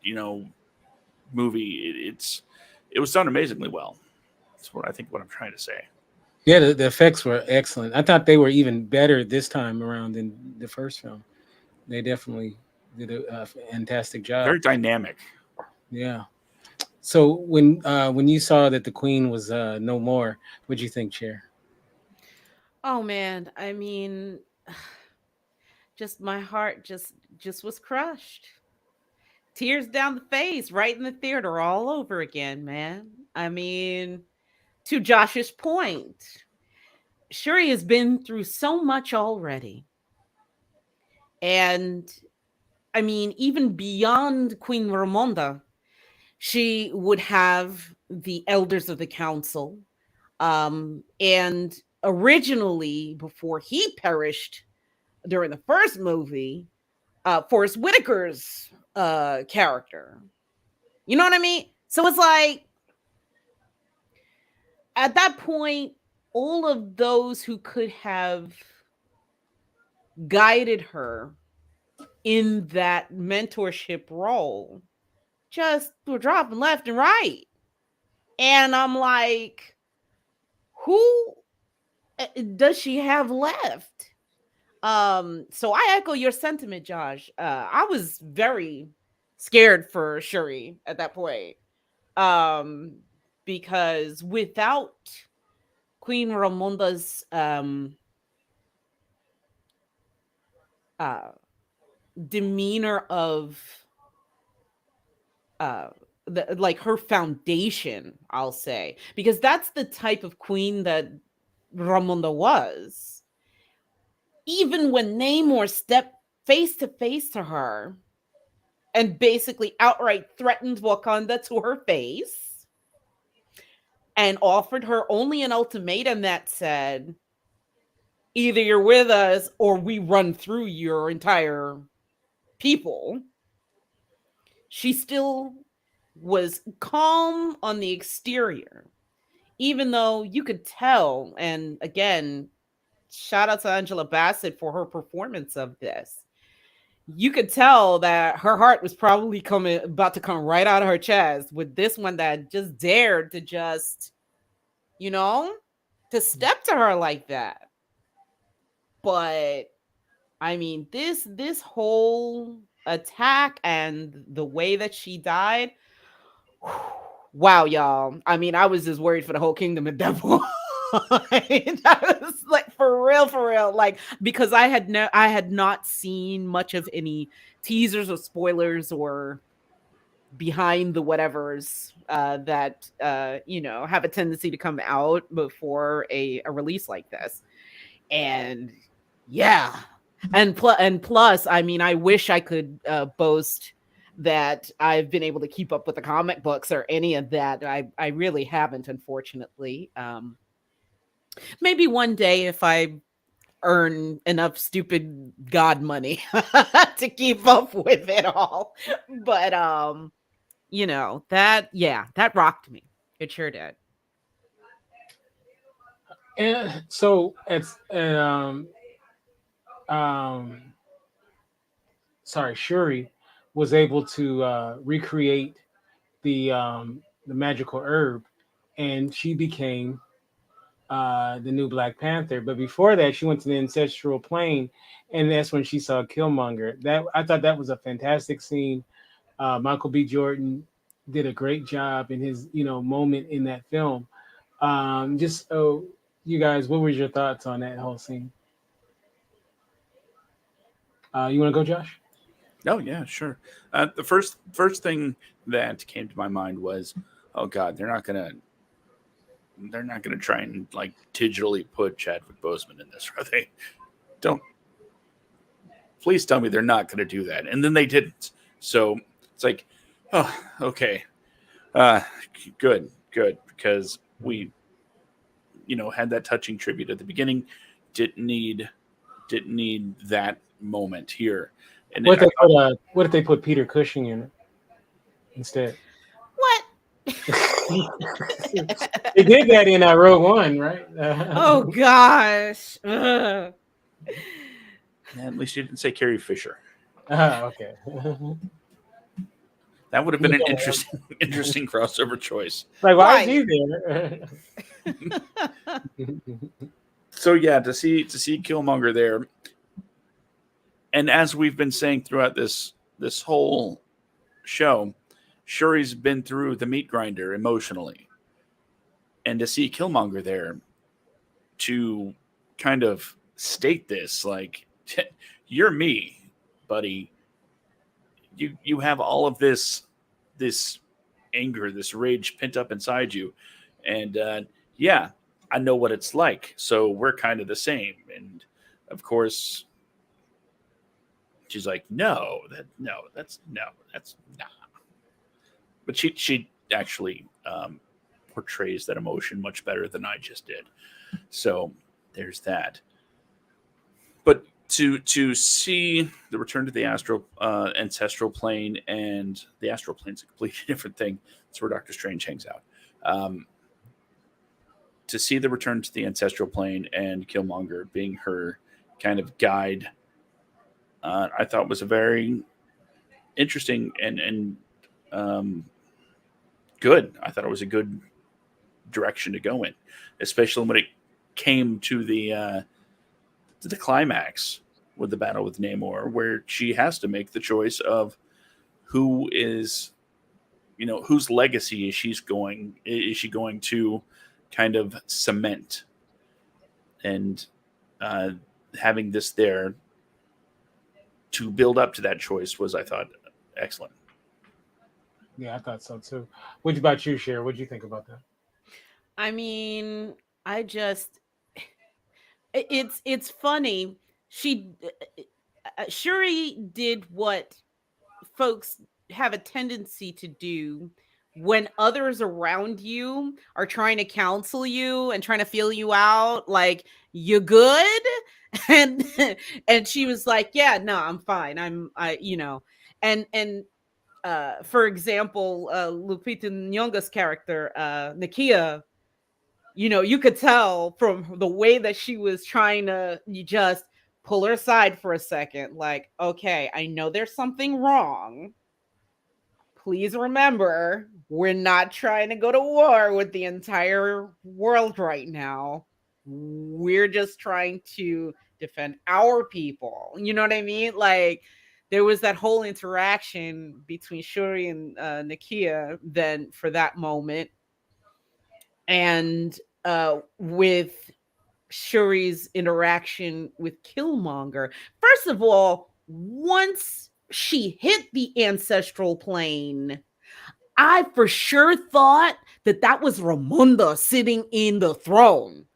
you know, movie. It was done amazingly well. That's what I think. What I'm trying to say. Yeah, the effects were excellent. I thought they were even better this time around than the first film. They definitely did a fantastic job. Very dynamic. Yeah. So when you saw that the queen was no more, what'd you think, Chair? Oh man, I mean, just my heart just was crushed. Tears down the face, right in the theater all over again, man. I mean, to Josh's point, Shuri has been through so much already. And I mean, even beyond Queen Ramonda, she would have the elders of the council. And originally, before he perished during the first movie, Forrest Whitaker's character. You know what I mean? So it's like at that point, all of those who could have guided her in that mentorship role just were dropping left and right. And I'm like, who does she have left? So I echo your sentiment, Josh. I was very scared for Shuri at that point. Um, because without Queen Ramonda's uh demeanor of uh like her foundation, I'll say, because that's the type of queen that Ramonda was. Even when Namor stepped face to face to her and basically outright threatened Wakanda to her face and offered her only an ultimatum that said, either you're with us or we run through your entire people, she still was calm on the exterior, even though you could tell. And again, shout out to Angela Bassett for her performance of this. You could tell that her heart was probably coming about to come right out of her chest with this one that just dared to just, you know, to step to her like that. But I mean, this whole attack and the way that she died, wow, y'all. I mean, I was just worried for the whole kingdom at that point. That was like for real. Like, because I had not seen much of any teasers or spoilers or behind the whatevers that have a tendency to come out before a release like this. And yeah, and plus, I mean, I wish I could boast that I've been able to keep up with the comic books or any of that. I really haven't, unfortunately. Maybe one day if I earn enough stupid god money to keep up with it all. But that rocked me. It sure did. And so it's um, sorry, Shuri was able to recreate the magical herb, and she became the new Black Panther. But before that, she went to the ancestral plane, and that's when she saw Killmonger. That I thought that was a fantastic scene. Michael B. Jordan did a great job in his moment in that film. Just so you guys, what was your thoughts on that whole scene? You want to go, Josh? Oh yeah, sure. The first thing that came to my mind was, oh god, they're not gonna try and like digitally put Chadwick Boseman in this, are they? Don't please tell me they're not gonna do that. And then they didn't. So it's like, oh, okay, uh, good, because we, had that touching tribute at the beginning. Didn't need didn't need that moment here. And What I if they thought, put what if they put Peter Cushing in it instead? What? They did that in Rogue One, right? Oh gosh. Ugh. at least you didn't say Carrie Fisher. Okay. That would have been an interesting crossover choice. Like, why is Right. he there? So yeah, to see Killmonger there, and as we've been saying throughout this whole show, Shuri's been through the meat grinder emotionally, and to see Killmonger there to kind of state this, like, you're me, buddy. You have all of this anger, this rage pent up inside you, and yeah, I know what it's like. So we're kind of the same. And of course, she's like, that's nah. But she actually portrays that emotion much better than I just did. So there's that. But to see the return to the astral ancestral plane, and the astral plane's a completely different thing. It's where Doctor Strange hangs out. Um, to see the return to the ancestral plane and Killmonger being her kind of guide, I thought was a very interesting and um, good. I thought it was a good direction to go in, especially when it came to the climax with the battle with Namor, where she has to make the choice of who is, whose legacy is she going to kind of cement, and uh, having this there to build up to that choice was, I thought, excellent. Yeah, I thought so too. What about you, Cher? What do you think about that? I mean, I just it's funny. She Shuri did what folks have a tendency to do when others around you are trying to counsel you and trying to feel you out, like, you good? And and she was like, yeah, no, I'm fine, and for example, Lupita Nyong'o's character, Nakia, you could tell from the way that she was trying to, you just pull her aside for a second, like, okay, I know there's something wrong. Please remember, we're not trying to go to war with the entire world right now. We're just trying to defend our people. You know what I mean? Like, there was that whole interaction between Shuri and Nakia then for that moment. And with Shuri's interaction with Killmonger. First of all, once she hit the ancestral plane, I for sure thought that that was Ramonda sitting in the throne,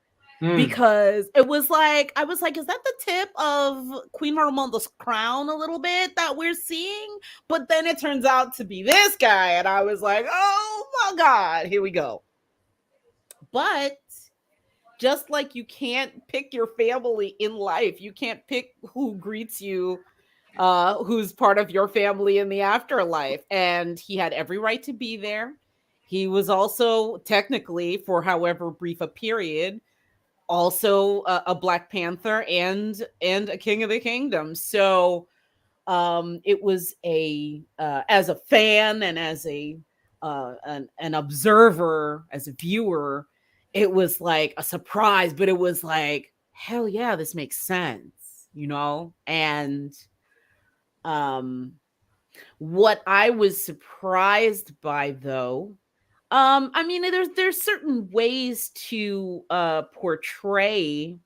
Hmm. because it was like, I was like, is that the tip of Queen Ramonda's crown a little bit that we're seeing? But then it turns out to be this guy, and I was like, oh my god, here we go. But just like you can't pick your family in life, you can't pick who greets you, who's part of your family in the afterlife. And he had every right to be there. He was also technically, for however brief a period, also a Black Panther and a King of the Kingdom. So it was a as a fan and as an observer, as a viewer, it was like a surprise, but it was like, hell yeah, this makes sense. And um what I was surprised by, though, I mean, there's certain ways to portray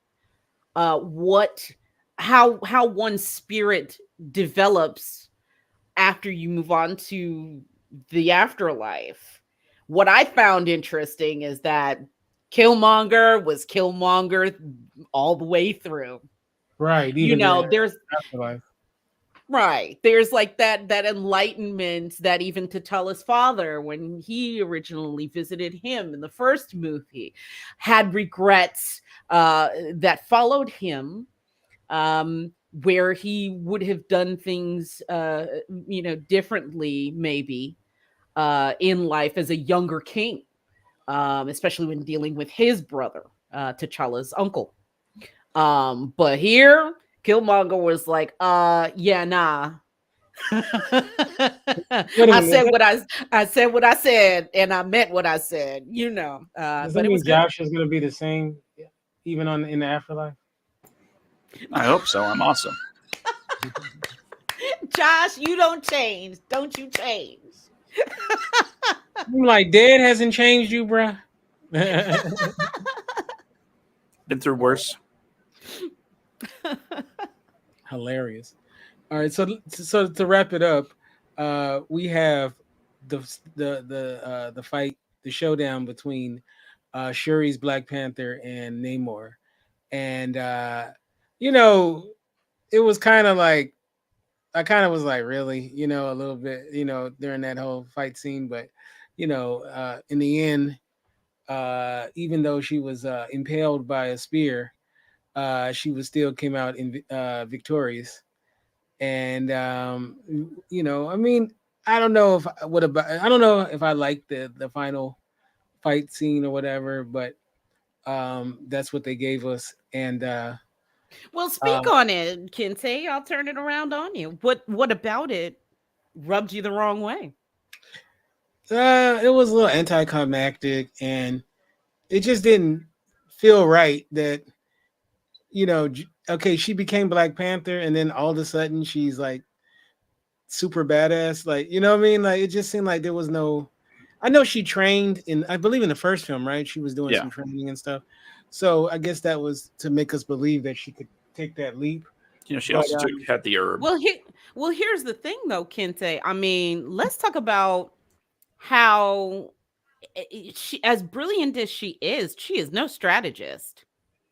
what how one spirit develops after you move on to the afterlife. What I found interesting is that Killmonger was Killmonger all the way through. Right, even during There's afterlife. right. There's like that enlightenment that even T'Challa's father, when he originally visited him in the first movie, had regrets that followed him, where he would have done things, differently, maybe, in life as a younger king, especially when dealing with his brother, T'Challa's uncle. But here, Killmonger was like, yeah, nah. Wait a I minute. said what I said what I said, and I meant what I said. Does that But it mean was good. Josh is going to be the same, even on in the afterlife? I hope so. I'm awesome. Josh, you don't change. Don't you change. I'm like, Dad hasn't changed you, bruh. Been through worse. Hilarious. All right, so to wrap it up, we have the the fight, the showdown between Shuri's Black Panther and Namor, and you know, it was kind of like, I kind of was like, really, a little bit, during that whole fight scene, but in the end, even though she was impaled by a spear, she was still came out victorious. And I mean, I don't know if what about I don't know if I like the final fight scene or whatever, but that's what they gave us. And Well, speak uh, on it, Kente. I'll turn it around on you. What about it rubbed you the wrong way? it was a little anticlimactic, and it just didn't feel right that okay, she became Black Panther, and then all of a sudden she's like super badass. Like, you know what I mean? Like, it just seemed like there was no. I know she trained in, I believe in the first film, right? She was doing Yeah, some training and stuff. So I guess that was to make us believe that she could take that leap. she But also had the herb. Well, here's the thing, though, Kente. I mean, let's talk about how she, as brilliant as she is no strategist.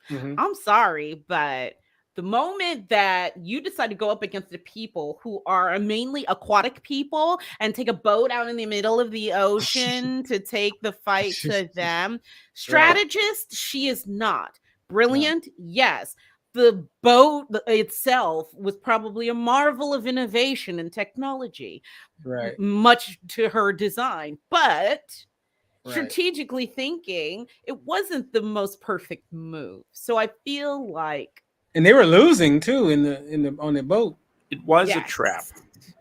mhm. I'm sorry, but the moment that you decide to go up against the people who are mainly aquatic people and take a boat out in the middle of the ocean to take the fight to them, Right. strategist, she is not. No. Brilliant, yes. The boat itself was probably a marvel of innovation and technology, Right. much to her design, but Right. strategically thinking, it wasn't the most perfect move. So I feel like, And they were losing too in the on the boat. It was a trap. yes.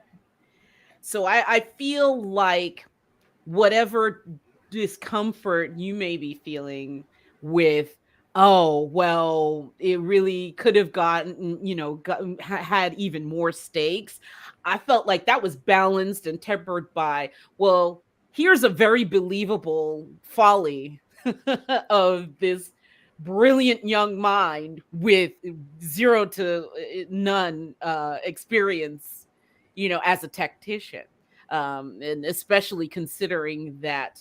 So I feel like whatever discomfort you may be feeling with, oh well, it really could have gotten, had even more stakes, I felt like that was balanced and tempered by, well, here's a very believable folly of this brilliant young mind with zero to none experience, as a tactician, and especially considering that,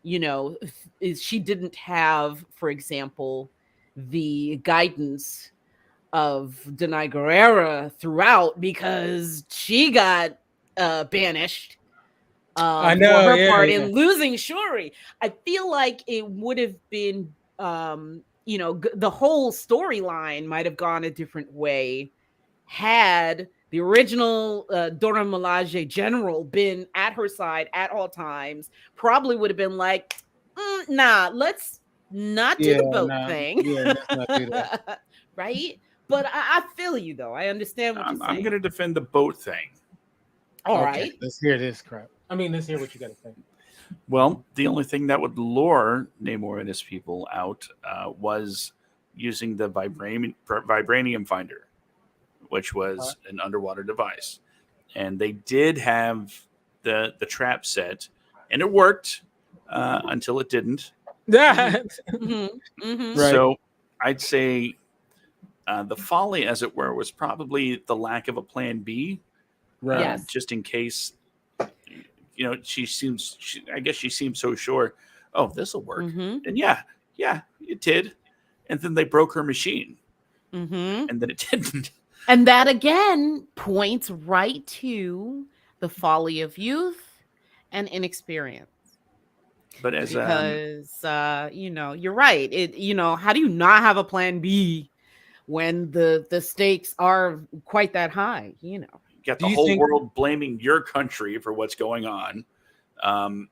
is she didn't have, for example, the guidance of Denai Guerrera throughout, because she got banished I for know. her Yeah. part Yeah. in losing Shuri. I feel like it would have been, the whole storyline might have gone a different way had the original Dora Milaje general been at her side at all times. Probably would have been like, nah, let's not do Yeah. the boat No. thing. Yeah. Let's not do that. Right? But I feel you, though. I understand what you're I'm saying. going to defend the boat thing. All Okay. right. Let's hear this crap. I mean, let's hear what you got to say. Well, the only thing that would lure Namor and his people out was using the vibranium finder, which Uh, was an underwater device. And they did have the trap set, and it worked until it didn't. Mm-hmm. yeah. Mm-hmm. Mm-hmm. Right. So I'd say the folly, as it were, was probably the lack of a plan B, Right. Yes. just in case. I guess she seemed so sure. Oh, this will work. Mm-hmm. And yeah, it did. And then they broke her machine, Mm-hmm. and then it didn't. And that again points right to the folly of youth and inexperience. But as Because you're right. How do you not have a plan B when the stakes are quite that high? you got Do the you whole think? world blaming your country for what's going on, um,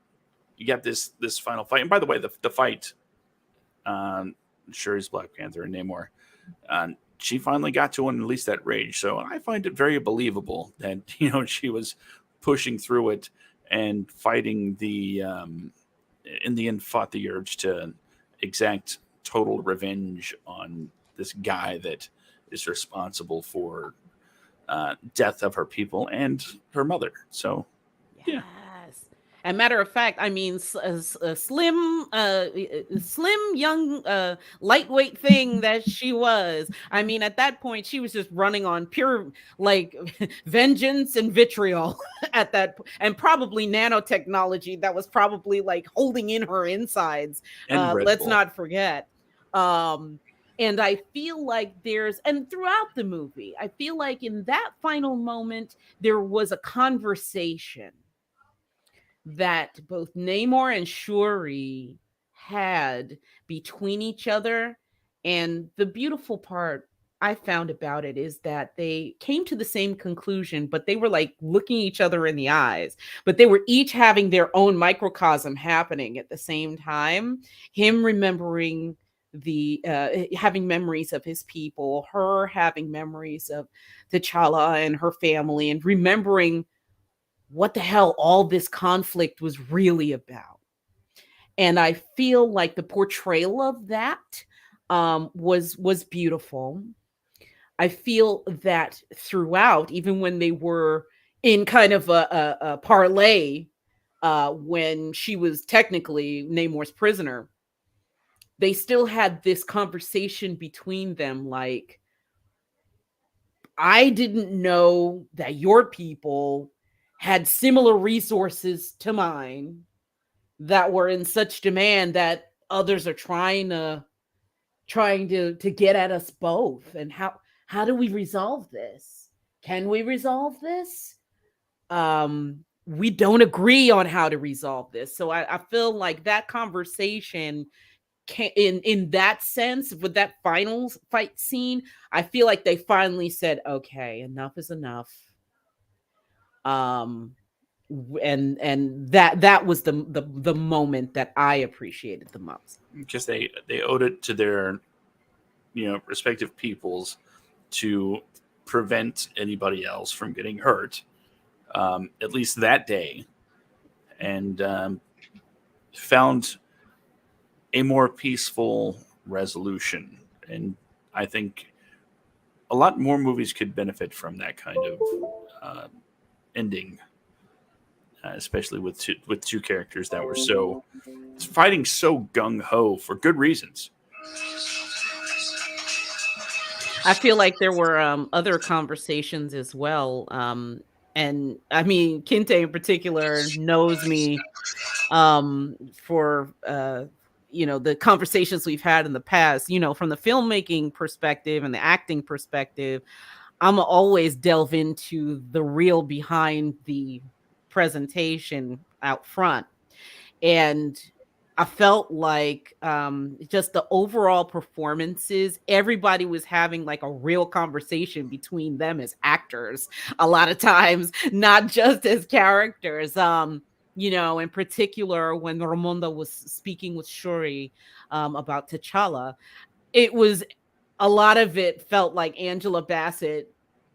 you got this final fight. And by the way, the fight, um, Shuri's Black Panther and Namor, she finally got to at least that rage. So I find it very believable that she was pushing through it and fighting in the end fought the urge to exact total revenge on this guy that is responsible for death of her people and her mother. So yeah, Yes. And matter of fact, I mean, a slim young, lightweight thing that she was. I mean, at that point, she was just running on pure like vengeance and vitriol at and probably nanotechnology that was probably like holding in her insides. and Red Let's Bull. not forget. Um, and I feel like and throughout the movie, I feel like in that final moment, there was a conversation that both Namor and Shuri had between each other. And the beautiful part I found about it is that they came to the same conclusion, but they were like looking each other in the eyes, but they were each having their own microcosm happening at the same time. Him remembering having memories of his people, her having memories of T'Challa and her family, and remembering what the hell all this conflict was really about. And I feel like the portrayal of that was beautiful. I feel that throughout, even when they were in kind of a parlay, when she was technically Namor's prisoner, they still had this conversation between them like, I didn't know that your people had similar resources to mine that were in such demand that others are trying to get at us both. And how do we resolve this? Can we resolve this? We don't agree on how to resolve this. So I feel like that conversation in that sense, with that final fight scene, I feel like they finally said, okay, enough is enough. um and that was the moment that I appreciated the most. because they owed it to their respective peoples to prevent anybody else from getting hurt, at least that day, and found a more peaceful resolution. And I think a lot more movies could benefit from that kind of ending, especially with two characters that were so fighting so gung ho for good reasons. I feel like there were other conversations as well. And I mean, Kinte in particular knows me for the conversations we've had in the past. From the filmmaking perspective and the acting perspective, I'm always delve into the real behind the presentation out front. And I felt like just the overall performances, everybody was having like a real conversation between them as actors a lot of times, not just as characters. In particular, when Ramonda was speaking with Shuri about T'Challa, it was a lot of it felt like Angela Bassett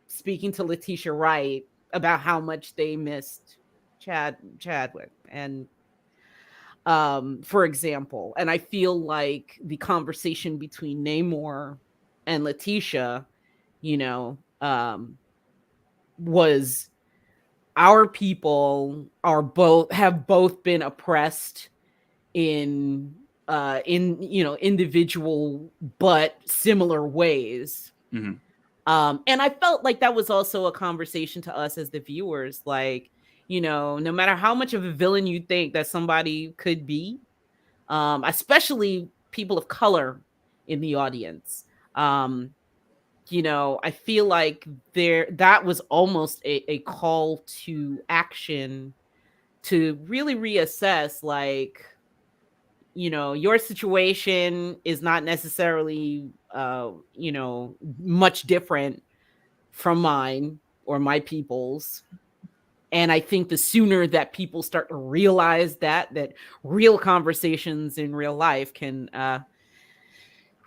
speaking to Letitia Wright about how much they missed Chadwick and for example. And I feel like the conversation between Namor and Letitia, you know, was our people have both been oppressed in individual but similar ways. Mm-hmm. And I felt like that was also a conversation to us as the viewers, like, no matter how much of a villain you think that somebody could be, especially people of color in the audience, I feel like that was almost a call to action to really reassess, like, your situation is not necessarily, much different from mine or my people's. And I think the sooner that people start to realize that real conversations in real life can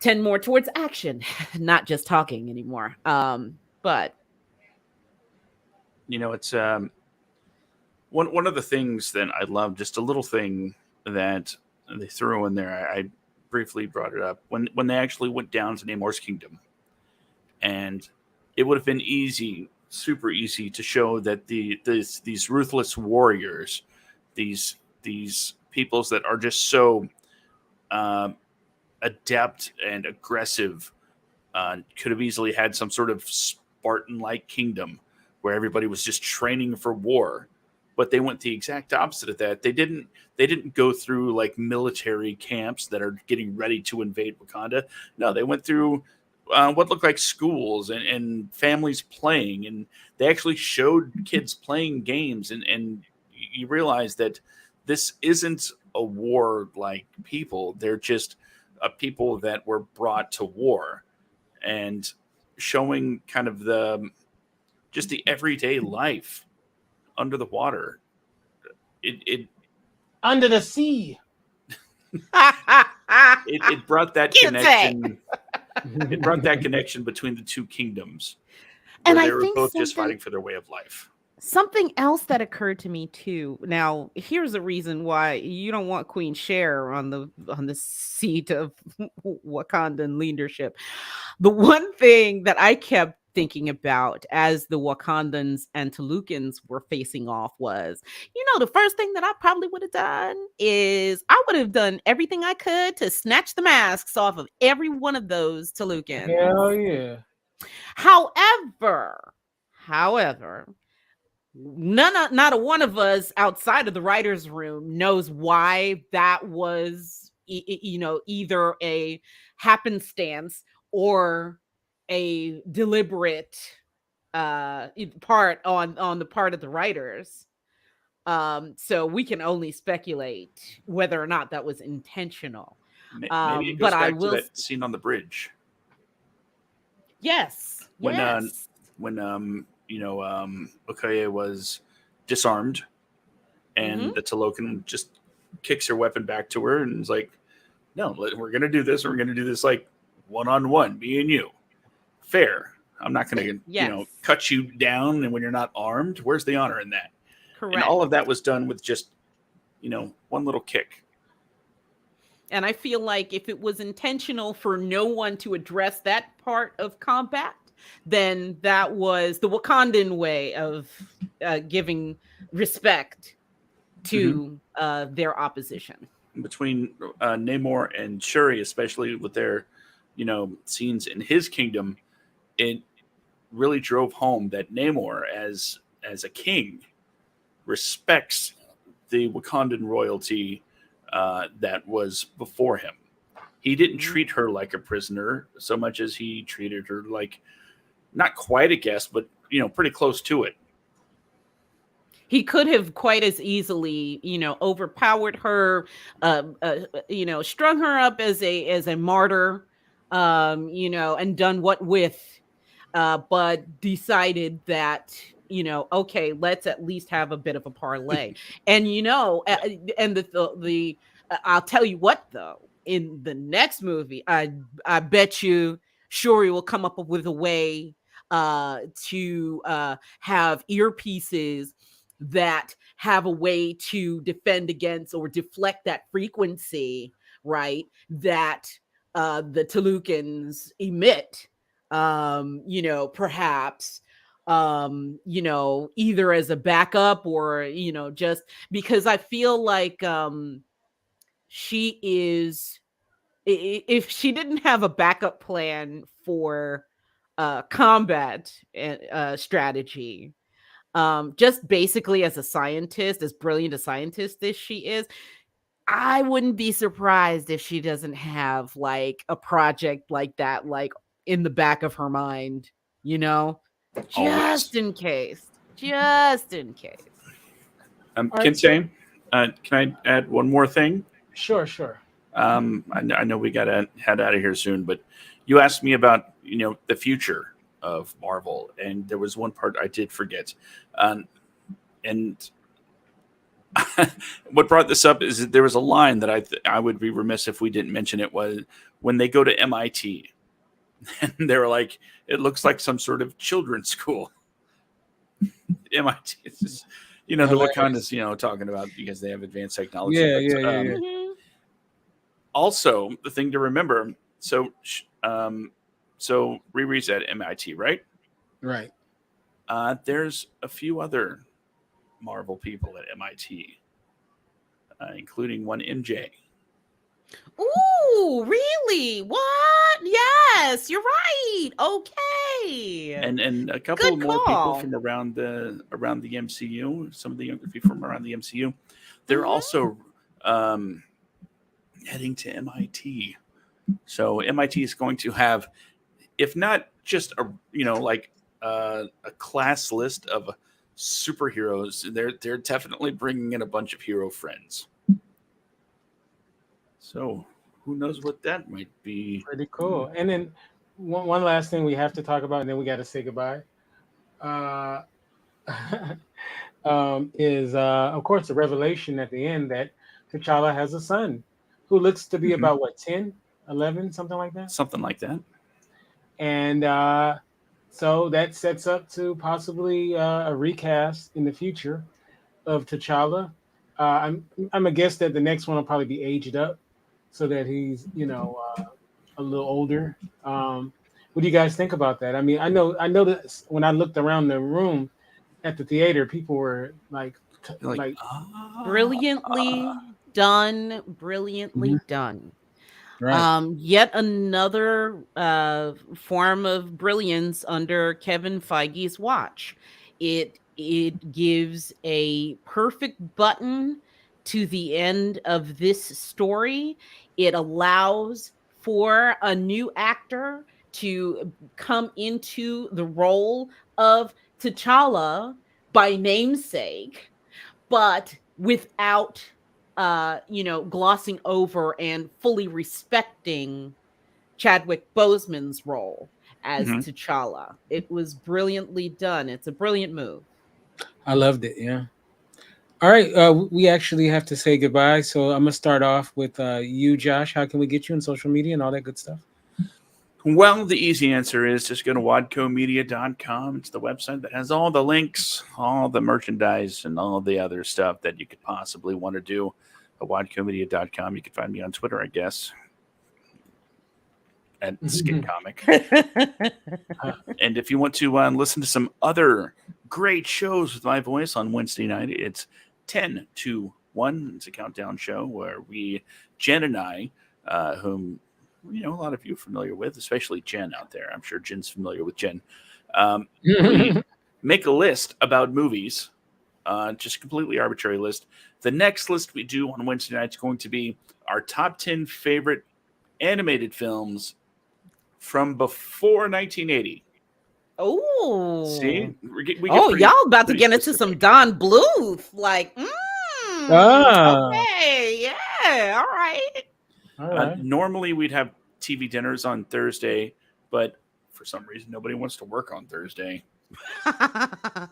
tend more towards action, not just talking anymore. But It's one of the things that I love, just a little thing that they threw in there. I briefly brought it up when they actually went down to Namor's kingdom, and it would have been super easy to show that these ruthless warriors, these peoples that are just so adept and aggressive, could have easily had some sort of Spartan-like kingdom where everybody was just training for war. But they went the exact opposite of that. They didn't go through like military camps that are getting ready to invade Wakanda. No, they went through what looked like schools and families playing, and they actually showed kids playing games, and you realize that this isn't a war like people. They're just a people that were brought to war, and showing kind of just the everyday life under the water. It Under the sea. it brought that connection. It brought that connection between the two kingdoms, where and I they were think both just something fighting for their way of life. Something else that occurred to me too. Now, here's a reason why you don't want Queen Cher on the seat of Wakandan leadership. The one thing that I kept thinking about as the Wakandans and Tulukans were facing off was, the first thing that I probably would have done is I would have done everything I could to snatch the masks off of every one of those Tulukans. Hell yeah. However, however, not a one of us outside of the writers room knows why that was either a happenstance or a deliberate part on the part of the writers. So we can only speculate whether or not that was intentional. Maybe it But goes I back to will that scene on the bridge yes, when yes. Okoye was disarmed, Mhm. and the Talokan just kicks her weapon back to her and is like, "No, we're gonna do this. We're gonna do this like one on one, me and you. Fair. I'm not gonna Yes. cut you down, and when you're not armed, where's the honor in that?" And Correct. all of that was done with just one little kick. And I feel like if it was intentional for no one to address that part of combat, then that was the Wakandan way of giving respect Mm-hmm. to their opposition. Between Namor and Shuri, especially with their, scenes in his kingdom, it really drove home that Namor, as a king, respects the Wakandan royalty that was before him. He didn't Mhm. treat her like a prisoner so much as he treated her like not quite a guest, but pretty close to it. He could have quite as easily, overpowered her, strung her up as a martyr, and done what with, but decided that okay, let's at least have a bit of a parlay, and and I'll tell you what though, in the next movie, I bet you Shuri will come up with a way to have earpieces that have a way to defend against or deflect that frequency, right? That the Tulukans emit, perhaps, either as a backup or, just because I feel like she is, if she didn't have a backup plan for combat strategy, just basically as a scientist, as brilliant a scientist as she is, I wouldn't be surprised if she doesn't have like a project like that, like in the back of her mind, you know, Always. just in case, just in case. All right, so Kente, can I add one more thing? sure, sure. I know we gotta head out of here soon, but you asked me about the future of Marvel, and there was one part I did forget, and what brought this up is that there was a line that I would be remiss if we didn't mention it, was when they go to MIT, and they were like, it looks like some sort of children's school. MIT, it's just, the Hilarious. Wakandas, talking about because they have advanced technology, Yeah, but yeah, yeah, yeah. Mhm. also the thing to remember. So Riri's at MIT, right? Right. There's a few other Marvel people at MIT, including one MJ, Ooh, really? What? Yes, you're right. Okay. and a couple Good of more people call. from around the MCU. Some of the younger people from around the MCU. They're Mhm. also heading to MIT. So MIT is going to have, if not just a class list of superheroes, they're definitely bringing in a bunch of hero friends. So who knows what that might be? Pretty cool. And then one last thing we have to talk about, and then we got to say goodbye. Uh, is of course the revelation at the end that T'Challa has a son who looks to be Mhm. about what 10, 11, something like that. Something like that. And So that sets up to possibly a recast in the future of T'Challa. I'm a guess that the next one will probably be aged up so that he's a little older. What do you guys think about that? I mean, I know that when I looked around the room at the theater, people were like You're like, like Brilliantly done, brilliantly Mhm. done. Right. Yet another form of brilliance under Kevin Feige's watch. It gives a perfect button to the end of this story. It allows for a new actor to come into the role of T'Challa by namesake, but without glossing over and fully respecting Chadwick Boseman's role as mhm. T'Challa. It was brilliantly done. It's a brilliant move. I loved it. Yeah. All right. We actually have to say goodbye. So I'm gonna start off with you, Josh. How can we get you on social media and all that good stuff? Well, the easy answer is just go to wadcomedia.com. It's the website that has all the links, all the merchandise, and all the other stuff that you could possibly want to do. At wadcomedia.com. You can find me on Twitter, I guess, at Skin Comic. And if you want to listen to some other great shows with my voice on Wednesday night, it's 10 to 1. It's a countdown show where Jen and I, whom a lot of you are familiar with, especially Jen out there. I'm sure Jen's familiar with Jen. We make a list about movies, just completely arbitrary list. The next list we do on Wednesday night is going to be our top 10 favorite animated films from before 1980. Oh. See, we get Oh, y'all about to pretty get into some specific. Don Bluth. Like, Ah, okay, yeah, all right. all right. Normally, we'd have TV dinners on Thursday, but for some reason, nobody wants to work on Thursday. I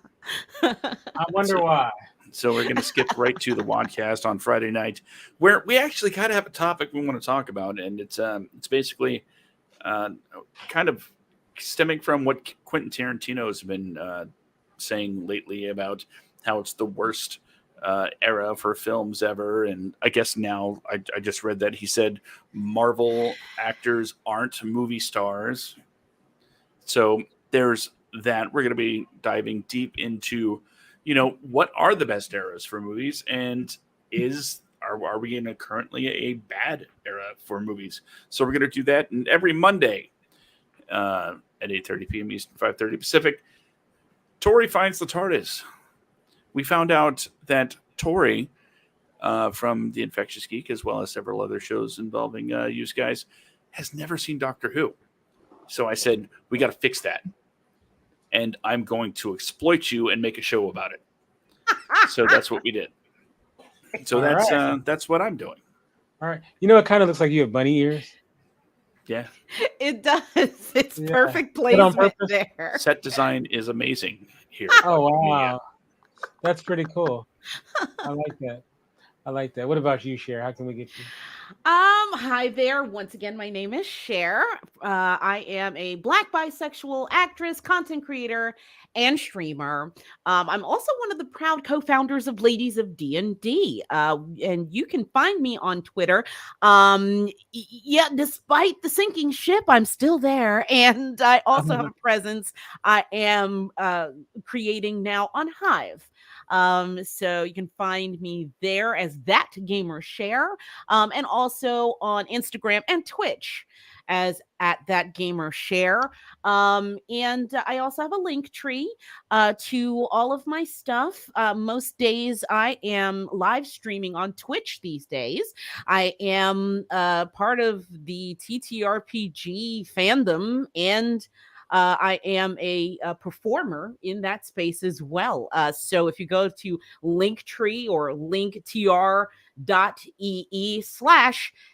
wonder So, why. so we're going to skip right to the Wadcast on Friday night, where we actually kind of have a topic we want to talk about, and it's basically uh, kind of stemming from what Quentin Tarantino has been saying lately about how it's the worst era for films ever. And I guess now I just read that he said Marvel actors aren't movie stars. So there's that. We're going to be diving deep into, what are the best eras for movies, and are we in currently a bad era for movies? So we're going to do that, and every Monday at 8:30 p.m. Eastern, 5:30 Pacific, Tori finds the TARDIS. We found out that Tori, from The Infectious Geek, as well as several other shows involving you guys, has never seen Doctor Who. So I said, we got to fix that. And I'm going to exploit you and make a show about it. So that's what we did. So All right. that's what I'm doing. All right. You know, it kind of looks like you have bunny ears. Yeah. It does. It's Yeah. perfect Put on placement purpose. there. Set design is amazing here. Oh Yeah. wow, that's pretty cool. I like that. I like that. What about you, Cher? How can we get you? Hi there. Once again, my name is Cher. I am a Black bisexual actress, content creator, and streamer. I'm also one of the proud co-founders of Ladies of D&D. And you can find me on Twitter. Yeah, despite the sinking ship, I'm still there, and I also have a presence. I am creating now on Hive. So you can find me there as that gamer Cher, and also on Instagram and Twitch as at that gamer Share. And I also have a link tree to all of my stuff. Most days I am live streaming on Twitch these days. I am part of the TTRPG fandom, and I am a performer in that space as well. So if you go to Linktree or linktr.ee/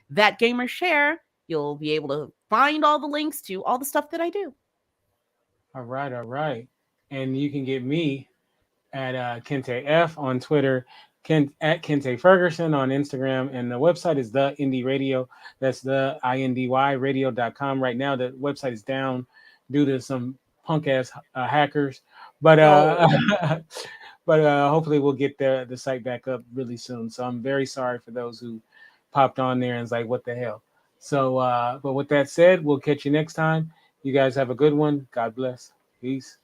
that gamer share, you'll be able to find all the links to all the stuff that I do. All right, all right. And you can get me at Kente F on Twitter, at Kente Ferguson on Instagram, and the website is the Indie Radio. That's the INDY radio.com. Right now, the website is down due to some punk ass hackers. But Oh, but hopefully we'll get the site back up really soon. So I'm very sorry for those who popped on there and was like, what the hell? So but with that said, we'll catch you next time. You guys have a good one. God bless. Peace.